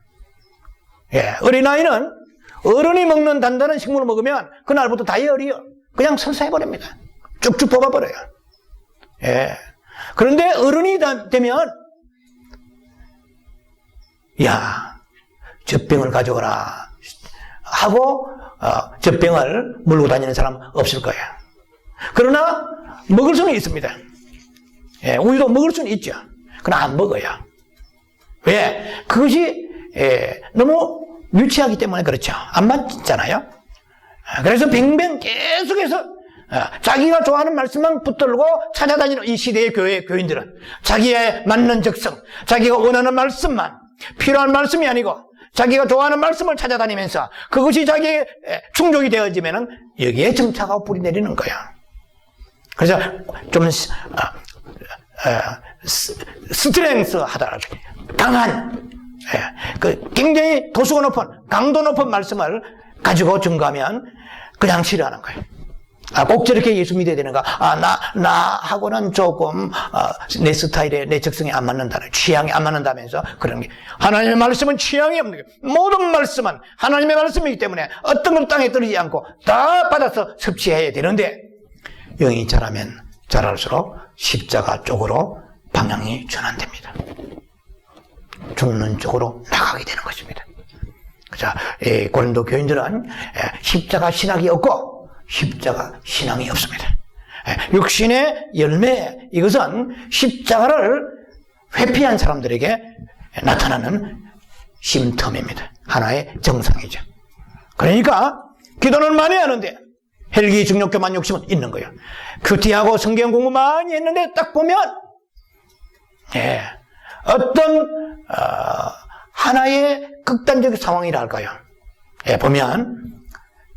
예, 어린아이는 어른이 먹는 단단한 식물을 먹으면 그날부터 다이어리어 그냥 설사해버립니다. 쭉쭉 뽑아버려요. 예. 그런데 어른이 되면 야 젖병을 가져오라 하고 젖병을 물고 다니는 사람 없을 거예요. 그러나 먹을 수는 있습니다. 예, 우유도 먹을 수는 있죠. 그러나 안 먹어요. 왜? 그것이 너무 유치하기 때문에 그렇죠. 안 맞잖아요. 그래서 뱅뱅 계속해서 자기가 좋아하는 말씀만 붙들고 찾아다니는 이 시대의 교인들은 자기에 맞는 적성, 자기가 원하는 말씀만, 필요한 말씀이 아니고 자기가 좋아하는 말씀을 찾아다니면서 그것이 자기의 충족이 되어지면은 여기에 정착하고 뿌리 내리는 거야. 그래서 좀 스트렝스 하다, 강한, 굉장히 도수가 높은, 강도 높은 말씀을 가지고 증거하면 그냥 싫어하는 거예요. 꼭 저렇게 예수 믿어야 되는가? 나하고는 조금, 내 스타일에, 내 적성에 안 맞는다. 취향에 안 맞는다면서 그런 게. 하나님의 말씀은 취향이 없는 거예요. 모든 말씀은 하나님의 말씀이기 때문에 어떤 것 땅에 떨어지지 않고 다 받아서 섭취해야 되는데, 영이 자라면 자랄수록 십자가 쪽으로 방향이 전환됩니다. 죽는 쪽으로 나가게 되는 것입니다. 자, 고린도 교인들은 십자가 신학이 없고, 십자가 신앙이 없습니다. 육신의 열매, 이것은 십자가를 회피한 사람들에게 나타나는 심텀입니다. 하나의 정상이죠. 그러니까 기도는 많이 하는데 헬기, 중력, 교만, 욕심은 있는 거예요. 큐티하고 성경 공부 많이 했는데 딱 보면 어떤 하나의 극단적 상황이라 할까요? 보면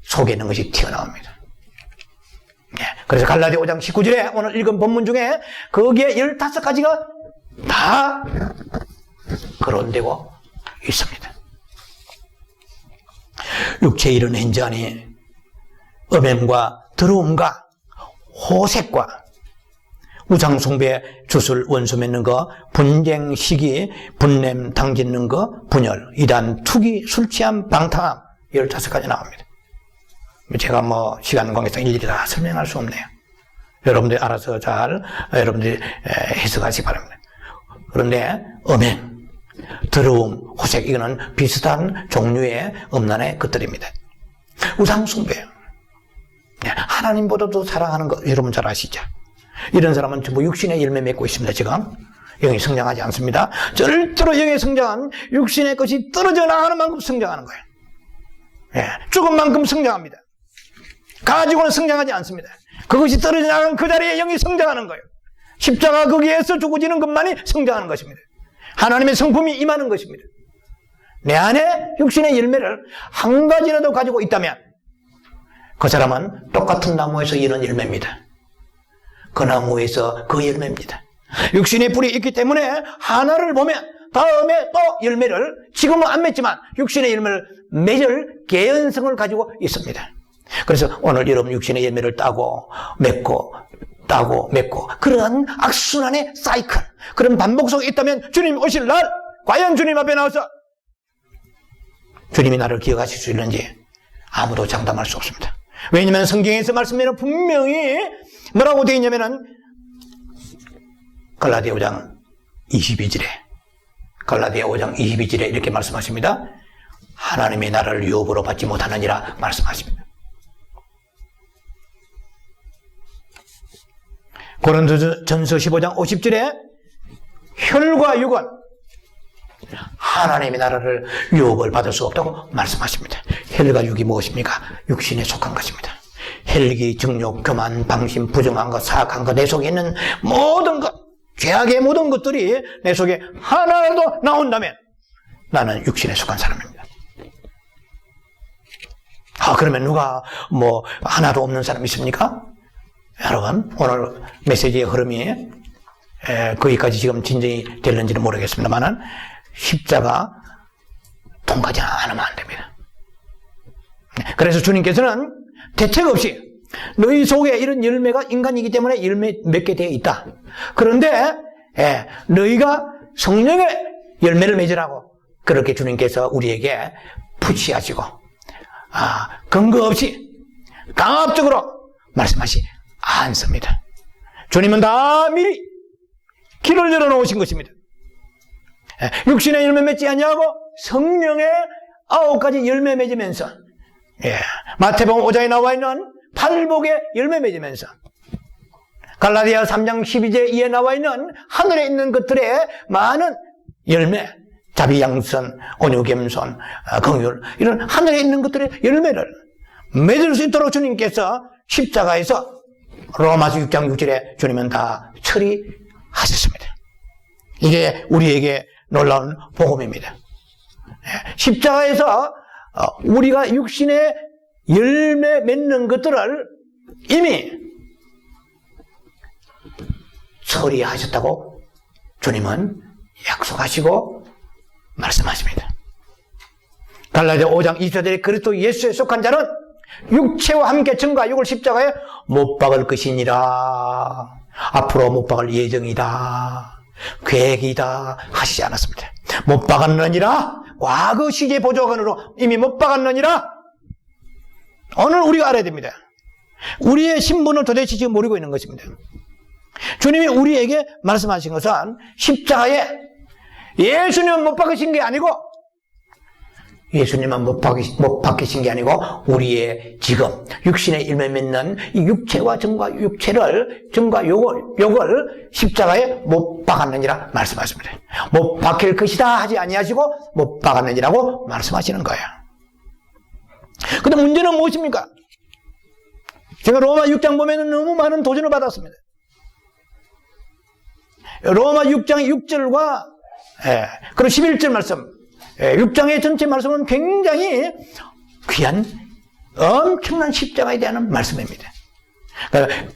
속에 있는 것이 튀어나옵니다. 그래서 갈라디아 5장 19절에 오늘 읽은 본문 중에 거기에 15가지가 다 거론되고 있습니다. 육체의 이런 행전이 음행과 더러움과 호색과 우상숭배, 주술, 원수 맺는 거, 분쟁, 시기, 분냄, 당짓는 거, 분열, 이단, 투기, 술취함, 방탕함 15가지 나옵니다. 제가 시간 관계상 일일이 다 설명할 수 없네요. 여러분들이 알아서 잘 여러분들이 해석하시기 바랍니다. 그런데 음행, 더러움, 호색 이거는 비슷한 종류의 음란의 것들입니다. 우상숭배, 하나님보다도 사랑하는 거 여러분 잘 아시죠? 이런 사람은 전부 육신의 열매 맺고 있습니다. 지금 영이 성장하지 않습니다. 절대로 영의 성장은 육신의 것이 떨어져 나가는 만큼 성장하는 거예요. 죽은 만큼 성장합니다. 가지고는 성장하지 않습니다. 그것이 떨어져 나가는 그 자리에 영이 성장하는 거예요. 십자가 거기에서 죽어지는 것만이 성장하는 것입니다. 하나님의 성품이 임하는 것입니다. 내 안에 육신의 열매를 한 가지라도 가지고 있다면 그 사람은 똑같은 나무에서 이런 열매입니다. 그 나무에서 그 열매입니다. 육신의 뿌리 있기 때문에 하나를 보면 다음에 또 열매를 지금은 안 맺지만 육신의 열매를 맺을 개연성을 가지고 있습니다. 그래서 오늘 여러분 육신의 열매를 따고 맺고 따고 맺고 그런 악순환의 사이클, 그런 반복 속에 있다면 주님 오실 날 과연 주님 앞에 나와서 주님이 나를 기억하실 수 있는지 아무도 장담할 수 없습니다. 왜냐하면 성경에서 말씀에는 분명히 뭐라고 되어 있냐면은 갈라디아 5장 22절에 이렇게 말씀하십니다. 하나님이 나를 유업으로 받지 못하느니라 말씀하십니다. 고린도전서 15장 50절에 혈과 육은 하나님의 나라를 유업을 받을 수 없다고 말씀하십니다. 혈과 육이 무엇입니까? 육신에 속한 것입니다. 혈기, 정욕, 교만, 방심, 부정한 것, 사악한 것, 내 속에 있는 모든 것, 죄악의 모든 것들이 내 속에 하나라도 나온다면 나는 육신에 속한 사람입니다. 그러면 누가 하나도 없는 사람이 있습니까? 여러분, 오늘 메시지의 흐름이 거기까지 지금 진정이 될는지는 모르겠습니다만은 십자가 통과하지 않으면 안 됩니다. 그래서 주님께서는 대책 없이 너희 속에 이런 열매가 인간이기 때문에 열매 맺게 되어 있다. 그런데 너희가 성령의 열매를 맺으라고 그렇게 주님께서 우리에게 푸시하시고 근거 없이 강압적으로 말씀하시 않습니다. 주님은 다 미리 길을 열어놓으신 것입니다. 육신의 열매 맺지 아니하고 성령의 9가지 열매 맺으면서 마태복음 5장에 나와 있는 팔복의 열매 맺으면서 갈라디아 3장 12절에 나와 있는 하늘에 있는 것들의 많은 열매, 자비, 양선, 온유, 겸손, 긍휼 이런 하늘에 있는 것들의 열매를 맺을 수 있도록 주님께서 십자가에서 로마서 6장 6절에 주님은 다 처리하셨습니다. 이게 우리에게 놀라운 복음입니다. 십자가에서 우리가 육신의 열매 맺는 것들을 이미 처리하셨다고 주님은 약속하시고 말씀하십니다. 갈라디아 5장 24절에 그리스도 예수에 속한 자는 육체와 함께 정과 육을 십자가에 못 박을 것이니라. 앞으로 못 박을 예정이다. 계획이다 하시지 않았습니다. 못 박았느니라. 과거 시제 보조관으로 이미 못 박았느니라. 오늘 우리가 알아야 됩니다. 우리의 신분을 도대체 지금 모르고 있는 것입니다. 주님이 우리에게 말씀하신 것은 십자가에 예수님은 못 박으신 게 아니고 예수님만 못 박히신 게 아니고 우리의 지금 육신의 일매 맺는 이 육체와 정과 욕을 십자가에 못 박았느니라 말씀하십니다. 못 박힐 것이다 하지 아니하시고 못 박았느니라고 말씀하시는 거예요. 근데 문제는 무엇입니까? 제가 로마 6장 보면 너무 많은 도전을 받았습니다. 로마 6장 6절과 그리고 11절 말씀, 6장의 전체 말씀은 굉장히 귀한 엄청난 십자가에 대한 말씀입니다.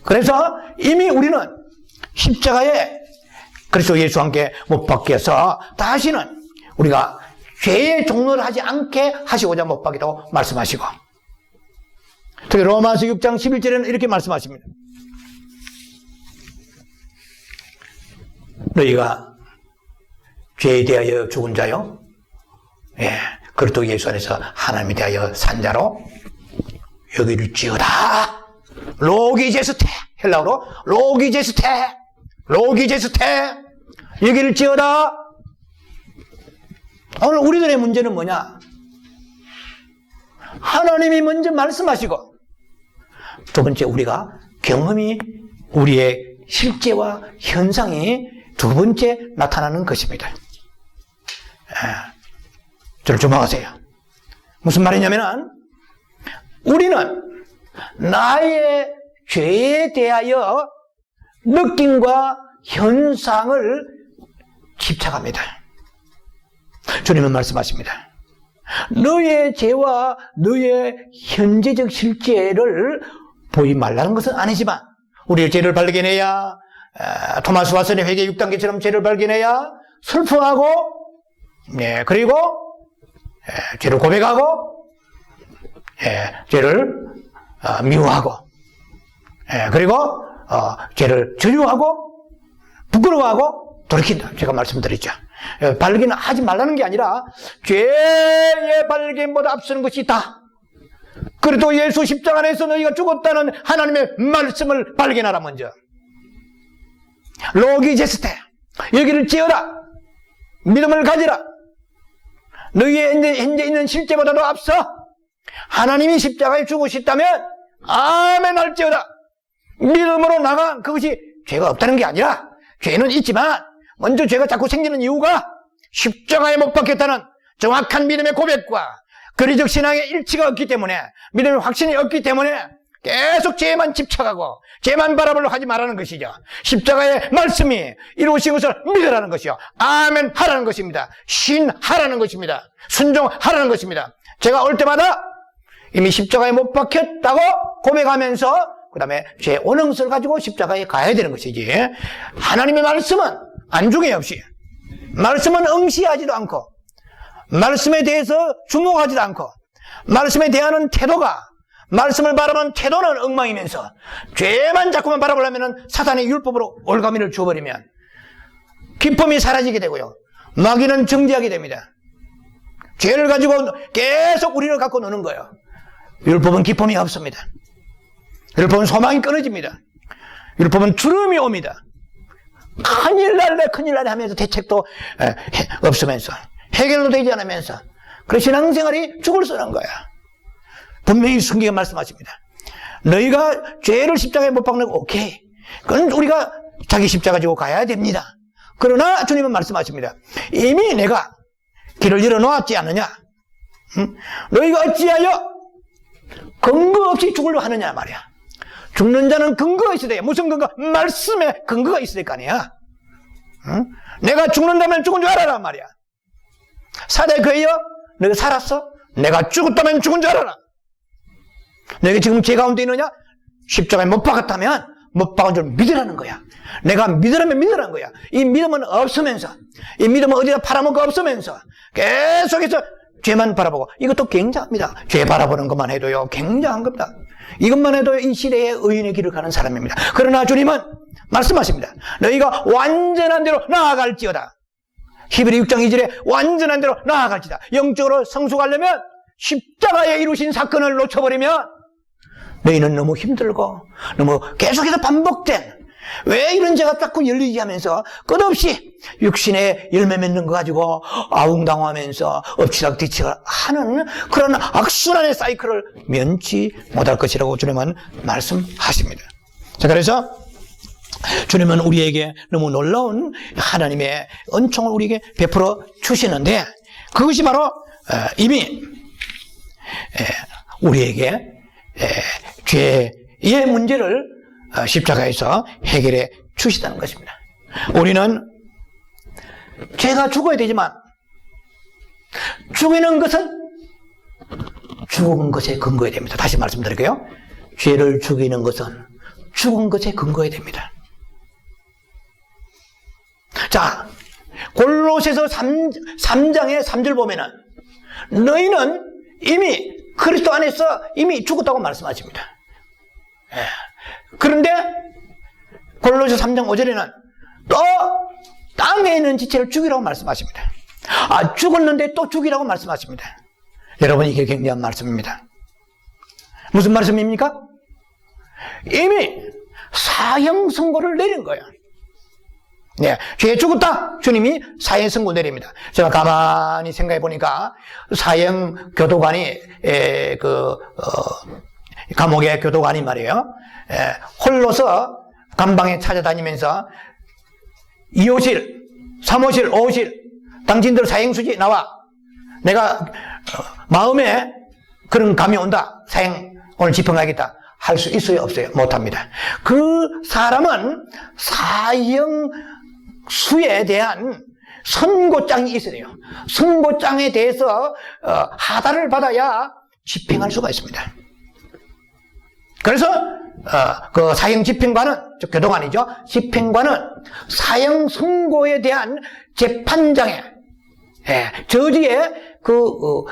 그래서 이미 우리는 십자가에 그리스도 예수와 함께 못 박혀서 다시는 우리가 죄의 종로를 하지 않게 하시고자 못 박이라고 말씀하시고, 특히 로마서 6장 11절에는 이렇게 말씀하십니다. 너희가 죄에 대하여 죽은 자요, 그리스도 예수 안에서 하나님에 대하여 산 자로 여기를 지어다. 로기제스테, 헬라어로 로기제스테, 여기를 지어다. 오늘 우리들의 문제는 뭐냐? 하나님이 먼저 말씀하시고, 두 번째 우리가 경험이, 우리의 실제와 현상이 두 번째 나타나는 것입니다. 저를 주목하세요. 무슨 말이냐면, 우리는 나의 죄에 대하여 느낌과 현상을 집착합니다. 주님은 말씀하십니다. 너의 죄와 너의 현재적 실제를 보이지 말라는 것은 아니지만, 우리의 죄를 발견해야, 토마스 와슨의 회개 6단계처럼 죄를 발견해야 슬퍼하고, 그리고 죄를 고백하고, 죄를 미워하고, 그리고 죄를 저주하고 부끄러워하고 돌이킨다. 제가 말씀드렸죠. 발견하지 말라는 게 아니라 죄의 발견보다 앞서는 것이 있다. 그래도 예수 십자가 안에서 너희가 죽었다는 하나님의 말씀을 발견하라. 먼저 로기제스테, 여기를 지어라. 믿음을 가지라. 너희의 현재 있는 실제보다도 앞서 하나님이 십자가에 죽으셨다면 아멘 할지어다. 믿음으로 나가. 그것이 죄가 없다는 게 아니라, 죄는 있지만 먼저 죄가 자꾸 생기는 이유가 십자가에 못 박혔다는 정확한 믿음의 고백과 거리적 신앙의 일치가 없기 때문에, 믿음의 확신이 없기 때문에 계속 죄만 집착하고 죄만 바라보려고 하지 말라는 것이죠. 십자가의 말씀이 이루어진 것을 믿으라는 것이요, 아멘 하라는 것입니다. 신하라는 것입니다. 순종하라는 것입니다. 제가 올 때마다 이미 십자가에 못 박혔다고 고백하면서 그 다음에 죄의 원형성을 가지고 십자가에 가야 되는 것이지, 하나님의 말씀은 안중에 없이, 말씀은 응시하지도 않고, 말씀에 대해서 주목하지도 않고, 말씀에 대하는 태도가, 말씀을 바라보는 태도는 엉망이면서 죄만 자꾸만 바라보려면 사단의 율법으로 올가미를 주어버리면 기쁨이 사라지게 되고요, 마귀는 정죄하게 됩니다. 죄를 가지고 계속 우리를 갖고 노는 거예요. 율법은 기쁨이 없습니다. 율법은 소망이 끊어집니다. 율법은 주름이 옵니다. 큰일 날래 하면서 대책도 없으면서 해결도 되지 않으면서 그래서 신앙생활이 죽을 쓰는 거야. 분명히 성경에 말씀하십니다. 너희가 죄를 십자가에 못 박는 거 오케이, 그건 우리가 자기 십자가 지고 가야 됩니다. 그러나 주님은 말씀하십니다. 이미 내가 길을 열어놓았지 않느냐? 너희가 어찌하여 근거 없이 죽으려 하느냐 말이야. 죽는 자는 근거가 있어야 돼. 무슨 근거? 말씀에 근거가 있어야 될 거 아니야. 내가 죽는다면 죽은 줄 알아라 말이야. 사대 그에요, 너가 살았어? 내가 죽었다면 죽은 줄 알아라. 너희가 지금 죄 가운데 있느냐? 십자가에 못 박았다면 못 박은 줄 믿으라는 거야. 내가 믿으라면 믿으라는 거야. 이 믿음은 없으면서, 이 믿음은 어디다 팔아먹고 없으면서 계속해서 죄만 바라보고, 이것도 굉장합니다. 죄 바라보는 것만 해도요 굉장한 겁니다. 이것만 해도 이 시대의 의인의 길을 가는 사람입니다. 그러나 주님은 말씀하십니다. 너희가 완전한 대로 나아갈지어다. 히브리 6장 2절에 완전한 대로 나아갈지다. 영적으로 성숙하려면 십자가에 이루신 사건을 놓쳐버리면 너희는 너무 힘들고 너무 계속해서 반복된 왜 이런 죄가 자꾸 열리지 하면서 끝없이 육신의 열매 맺는 거 가지고 아웅당하면서 엎치락뒤치락 하는 그런 악순환의 사이클을 면치 못할 것이라고 주님은 말씀하십니다. 자, 그래서 주님은 우리에게 너무 놀라운 하나님의 은총을 우리에게 베풀어 주시는데, 그것이 바로 이미 우리에게 죄의 문제를 십자가에서 해결해 주시다는 것입니다. 우리는 죄가 죽어야 되지만 죽이는 것은 죽은 것에 근거해야 됩니다. 다시 말씀드릴게요. 죄를 죽이는 것은 죽은 것에 근거해야 됩니다. 자, 골로새서 3장의 3절 보면은 너희는 이미 그리스도 안에서 이미 죽었다고 말씀하십니다. 그런데 골로새 3장 5절에는 또 땅에 있는 지체를 죽이라고 말씀하십니다. 죽었는데 또 죽이라고 말씀하십니다. 여러분, 이게 굉장한 말씀입니다. 무슨 말씀입니까? 이미 사형 선고를 내린 거예요. 네, 죄에 죽었다. 주님이 사형 선고 내립니다. 제가 가만히 생각해 보니까 사형 교도관이 감옥의 교도관이 말이에요. 홀로서 감방에 찾아다니면서 2호실, 3호실, 5호실 당신들 사형수지 나와. 내가 마음에 그런 감이 온다. 사형 오늘 집행하겠다. 할 수 있어요? 없어요? 못합니다. 그 사람은 사형수에 대한 선고장이 있어야 돼요. 선고장에 대해서 하달을 받아야 집행할 수가 있습니다. 그래서 그 사형 집행관은, 교도관이죠. 집행관은 사형 선고에 대한 재판장에, 저지의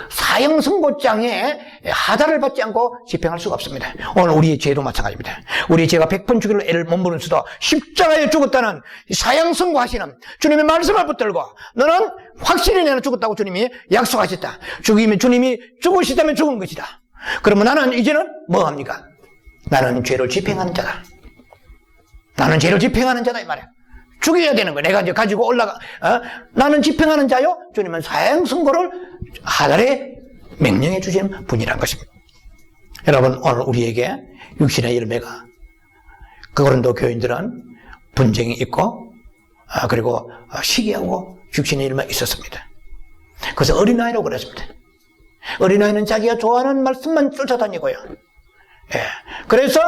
사형 선고장에 하달을 받지 않고 집행할 수가 없습니다. 오늘 우리의 죄도 마찬가지입니다. 우리의 죄가 100번 죽이려 애를 못 부른 수도 십자가에 죽었다는 사형 선고하시는 주님의 말씀을 붙들고, 너는 확실히 내가 죽었다고 주님이 약속하셨다. 주님이 죽으시다면 죽은 것이다. 그러면 나는 이제는 뭐 합니까? 나는 죄를 집행하는 자다. 나는 죄를 집행하는 자다, 이 말이야. 죽여야 되는 거야. 내가 이제 가지고 나는 집행하는 자요. 주님은 사형 선고를 하달에 명령해 주시는 분이란 것입니다. 여러분, 오늘 우리에게 육신의 열매가, 고린도 교인들은 분쟁이 있고, 그리고 시기하고 육신의 열매가 있었습니다. 그래서 어린아이라고 그랬습니다. 어린아이는 자기가 좋아하는 말씀만 쫓아다니고요. 그래서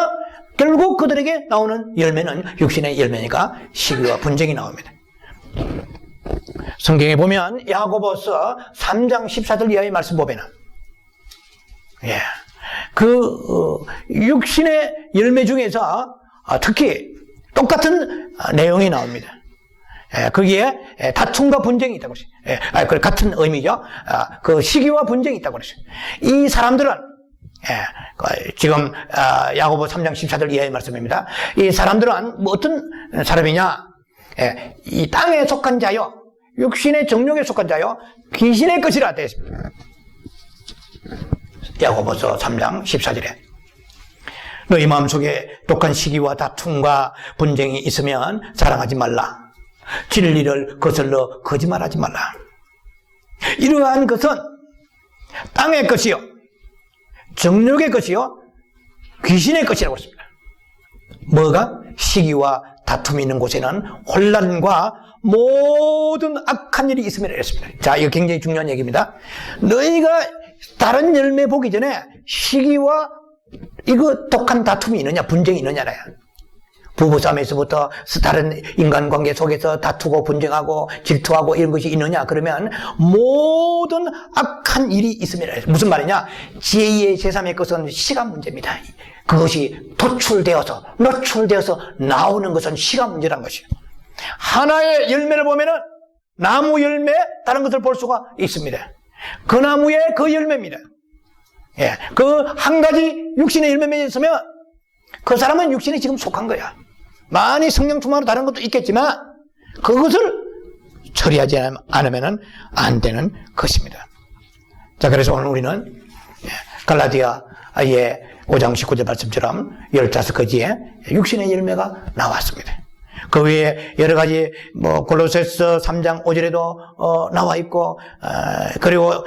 결국 그들에게 나오는 열매는 육신의 열매니까 시기와 분쟁이 나옵니다. 성경에 보면 야고보서 3장 14절 이하의 말씀 보면은 육신의 열매 중에서 특히 똑같은 내용이 나옵니다. 거기에 다툼과 분쟁이 있다고 그랬어요. 같은 의미죠. 그 시기와 분쟁이 있다고 그랬어요. 이 사람들은 지금 야고보 3장 14절 이하의 말씀입니다. 이 사람들은 뭐 어떤 사람이냐? 이 땅에 속한 자요, 육신의 정욕에 속한 자요, 귀신의 것이라 되어 있습니다. 야고보서 3장 14절에 너희 마음속에 독한 시기와 다툼과 분쟁이 있으면 자랑하지 말라. 진리를 거슬러 거짓말하지 말라. 이러한 것은 땅의 것이요, 정욕의 것이요, 귀신의 것이라고 했습니다. 뭐가? 시기와 다툼이 있는 곳에는 혼란과 모든 악한 일이 있음이라 했습니다. 자, 이거 굉장히 중요한 얘기입니다. 너희가 다른 열매 보기 전에 시기와 이거 독한 다툼이 있느냐, 분쟁이 있느냐라요. 부부싸움에서부터 다른 인간관계 속에서 다투고 분쟁하고 질투하고 이런 것이 있느냐? 그러면 모든 악한 일이 있습니다. 무슨 말이냐? 제2의 제3의 것은 시간 문제입니다. 그것이 노출되어서 나오는 것은 시간 문제란 것이에요. 하나의 열매를 보면은 나무 열매, 다른 것을 볼 수가 있습니다. 그 나무의 그 열매입니다. 그 한 가지 육신의 열매만 있으면 그 사람은 육신에 지금 속한 거야. 많이 성령 충만으로 다른 것도 있겠지만 그것을 처리하지 않으면 안 되는 것입니다. 자, 그래서 오늘 우리는 갈라디아의 5장 19절 말씀처럼 15가지의 육신의 열매가 나왔습니다. 그 외에 여러 가지 골로새서 3장 5절에도 나와 있고, 그리고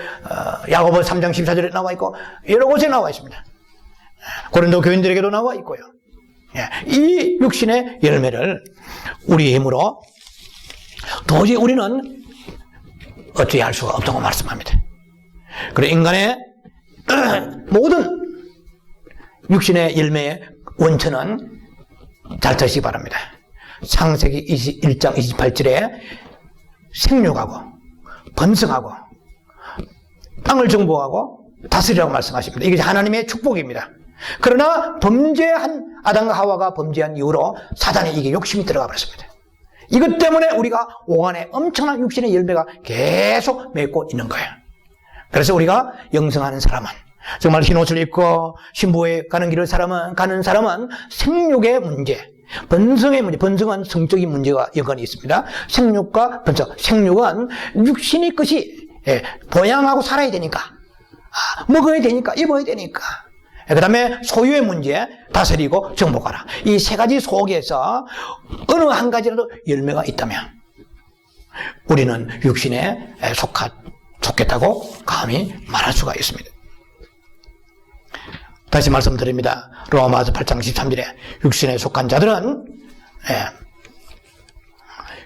야고보 3장 14절에 나와 있고, 여러 곳에 나와 있습니다. 고린도 교인들에게도 나와 있고요. 이 육신의 열매를 우리의 힘으로 도저히 우리는 어찌 할 수가 없다고 말씀합니다. 그리고 인간의 모든 육신의 열매의 원천은 잘 들으시기 바랍니다. 창세기 21장 28절에 생육하고 번성하고 땅을 정복하고 다스리라고 말씀하십니다. 이게 하나님의 축복입니다. 그러나 범죄한 아담과 하와가 범죄한 이후로 사단의 이게 욕심이 들어가 버렸습니다. 이것 때문에 우리가 오간에 엄청난 육신의 열매가 계속 맺고 있는 거예요. 그래서 우리가 영성하는 사람은, 정말 흰 옷을 입고 신부에 가는 길을 가는 사람은 생육의 문제, 번성의 문제, 번성은 성적인 문제가 여건이 있습니다. 생육과 번성, 생육은 육신의 것이 보양하고 살아야 되니까, 먹어야 되니까, 입어야 되니까. 그 다음에 소유의 문제, 다스리고 정복하라. 이 세 가지 속에서 어느 한 가지라도 열매가 있다면 우리는 육신에 속겠다고 감히 말할 수가 있습니다. 다시 말씀드립니다. 로마서 8장 13절에 육신에 속한 자들은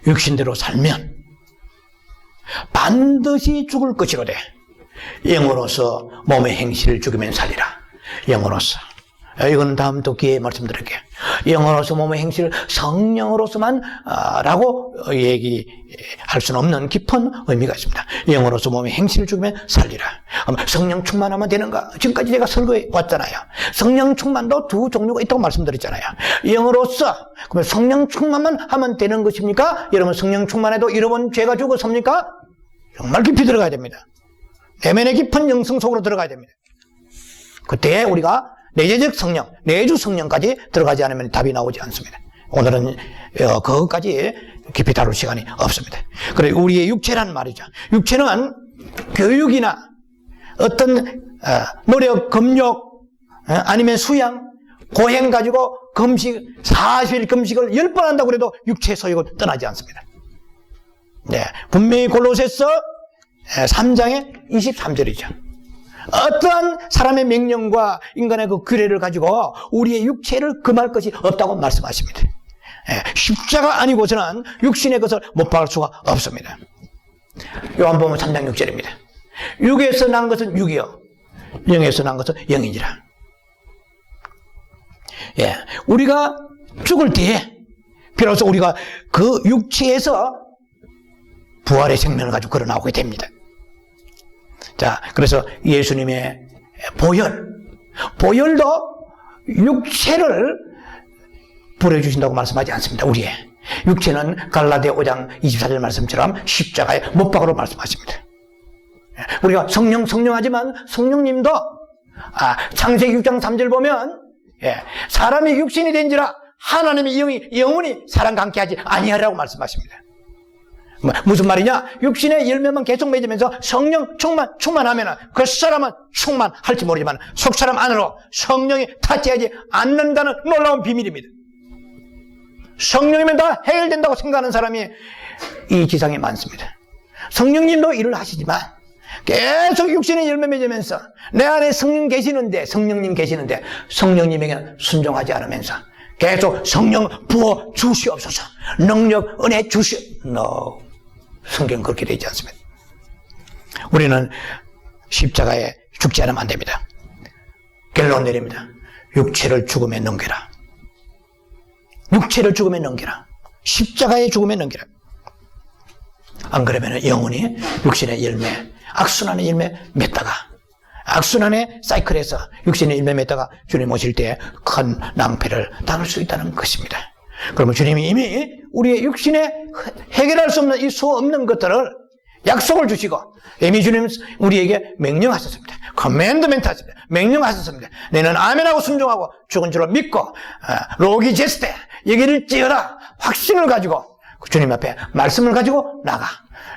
육신대로 살면 반드시 죽을 것이로되 영으로서 몸의 행실을 죽이면 살리라. 영으로서. 이건 다음 또 기회에 말씀드릴게요. 영으로서 몸의 행실을 성령으로서만 라고 얘기할 수는 없는 깊은 의미가 있습니다. 영으로서 몸의 행실을 죽이면 살리라. 성령 충만하면 되는가? 지금까지 제가 설교해 왔잖아요. 성령 충만도 두 종류가 있다고 말씀드렸잖아요. 영으로서, 그러면 성령 충만만 하면 되는 것입니까? 여러분 성령 충만해도 여러분 죄가 죽었습니까? 정말 깊이 들어가야 됩니다. 내면의 깊은 영성 속으로 들어가야 됩니다. 그때 우리가 내재적 성령, 내주 성령까지 들어가지 않으면 답이 나오지 않습니다. 오늘은 그것까지 깊이 다룰 시간이 없습니다. 그리고 우리의 육체란 말이죠. 육체는 교육이나 어떤 노력, 금욕, 아니면 수양, 고행 가지고 금식, 40일 금식을 10번 한다고 해도 육체의 소욕을 떠나지 않습니다. 네, 분명히 골로새서 3장의 23절이죠. 어떠한 사람의 명령과 인간의 그 규례를 가지고 우리의 육체를 금할 것이 없다고 말씀하십니다. 십자가 아니고서는 육신의 것을 못 박을 수가 없습니다. 요한복음 3장 6절입니다. 육에서 난 것은 육이요, 영에서 난 것은 영이니라. 우리가 죽을 때에 비로소 우리가 그 육체에서 부활의 생명을 가지고 걸어 나오게 됩니다. 자, 그래서 예수님의 보혈도 육체를 부려주신다고 말씀하지 않습니다. 우리의 육체는 갈라디아 5장 24절 말씀처럼 십자가에 못 박으로 말씀하십니다. 우리가 성령하지만 성령님도 창세기 6장 3절 보면 사람이 육신이 된지라 하나님의 영원히 사람과 함께하지 아니하라고 말씀하십니다. 무슨 말이냐? 육신의 열매만 계속 맺으면서 성령 충만하면 그 사람은 충만할지 모르지만 속 사람 안으로 성령이 타치하지 않는다는 놀라운 비밀입니다. 성령이면 다 해결된다고 생각하는 사람이 이 지상에 많습니다. 성령님도 일을 하시지만 계속 육신의 열매 맺으면서 내 안에 성령님 계시는데 성령님에게 순종하지 않으면서 계속 성령 부어 주시옵소서, 능력 은혜 No. 성경 그렇게 되지 않습니다. 우리는 십자가에 죽지 않으면 안 됩니다. 결론 내립니다. 육체를 죽음에 넘겨라. 육체를 죽음에 넘겨라. 십자가의 죽음에 넘겨라. 안 그러면 영혼이 육신의 열매, 악순환의 열매 맺다가, 악순환의 사이클에서 육신의 열매 맺다가 주님 오실 때 큰 낭패를 당할 수 있다는 것입니다. 그러면 주님이 이미 우리의 육신에 해결할 수 없는 이 수 없는 것들을 약속을 주시고 이미 주님 우리에게 명령하셨습니다. 커맨드멘트 하셨습니다. 명령하셨습니다. 너는 아멘하고 순종하고 죽은 줄로 믿고 로기제스테 여기를 찌어라 확신을 가지고 주님 앞에 말씀을 가지고 나가.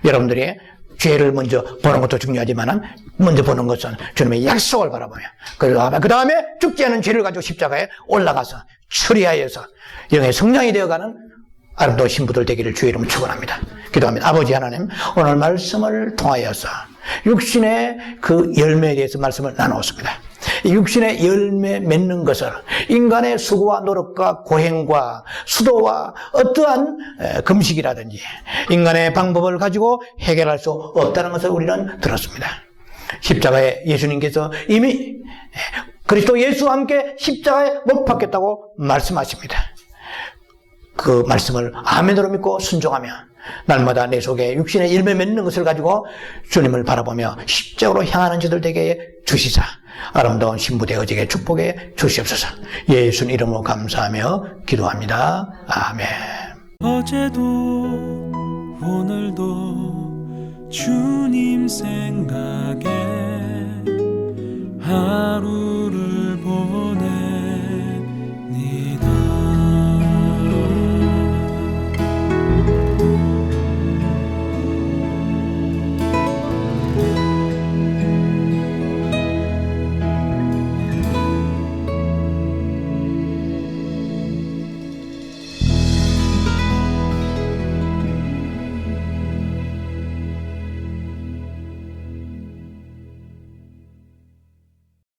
여러분들이 죄를 먼저 보는 것도 중요하지만 먼저 보는 것은 주님의 약속을 바라보며 그 다음에 죽지 않은 죄를 가지고 십자가에 올라가서 처리하여서 영의 성령이 되어가는 아름다운 신부들 되기를 주의 이름으로 축원합니다. 기도합니다. 아버지 하나님, 오늘 말씀을 통하여서 육신의 그 열매에 대해서 말씀을 나누었습니다. 이 육신의 열매 맺는 것을 인간의 수고와 노력과 고행과 수도와 어떠한 금식이라든지 인간의 방법을 가지고 해결할 수 없다는 것을 우리는 들었습니다. 십자가에 예수님께서 이미 그리스도 예수와 함께 십자가에 못 박혔다고 말씀하십니다. 그 말씀을 아멘으로 믿고 순종하며 날마다 내 속에 육신의 열매 맺는 것을 가지고 주님을 바라보며 십자가로 향하는 저들 되게 주시사 아름다운 신부 되어지게 축복해 주시옵소서. 예수님 이름으로 감사하며 기도합니다. 아멘. 어제도 오늘도 주님 생각에 하루를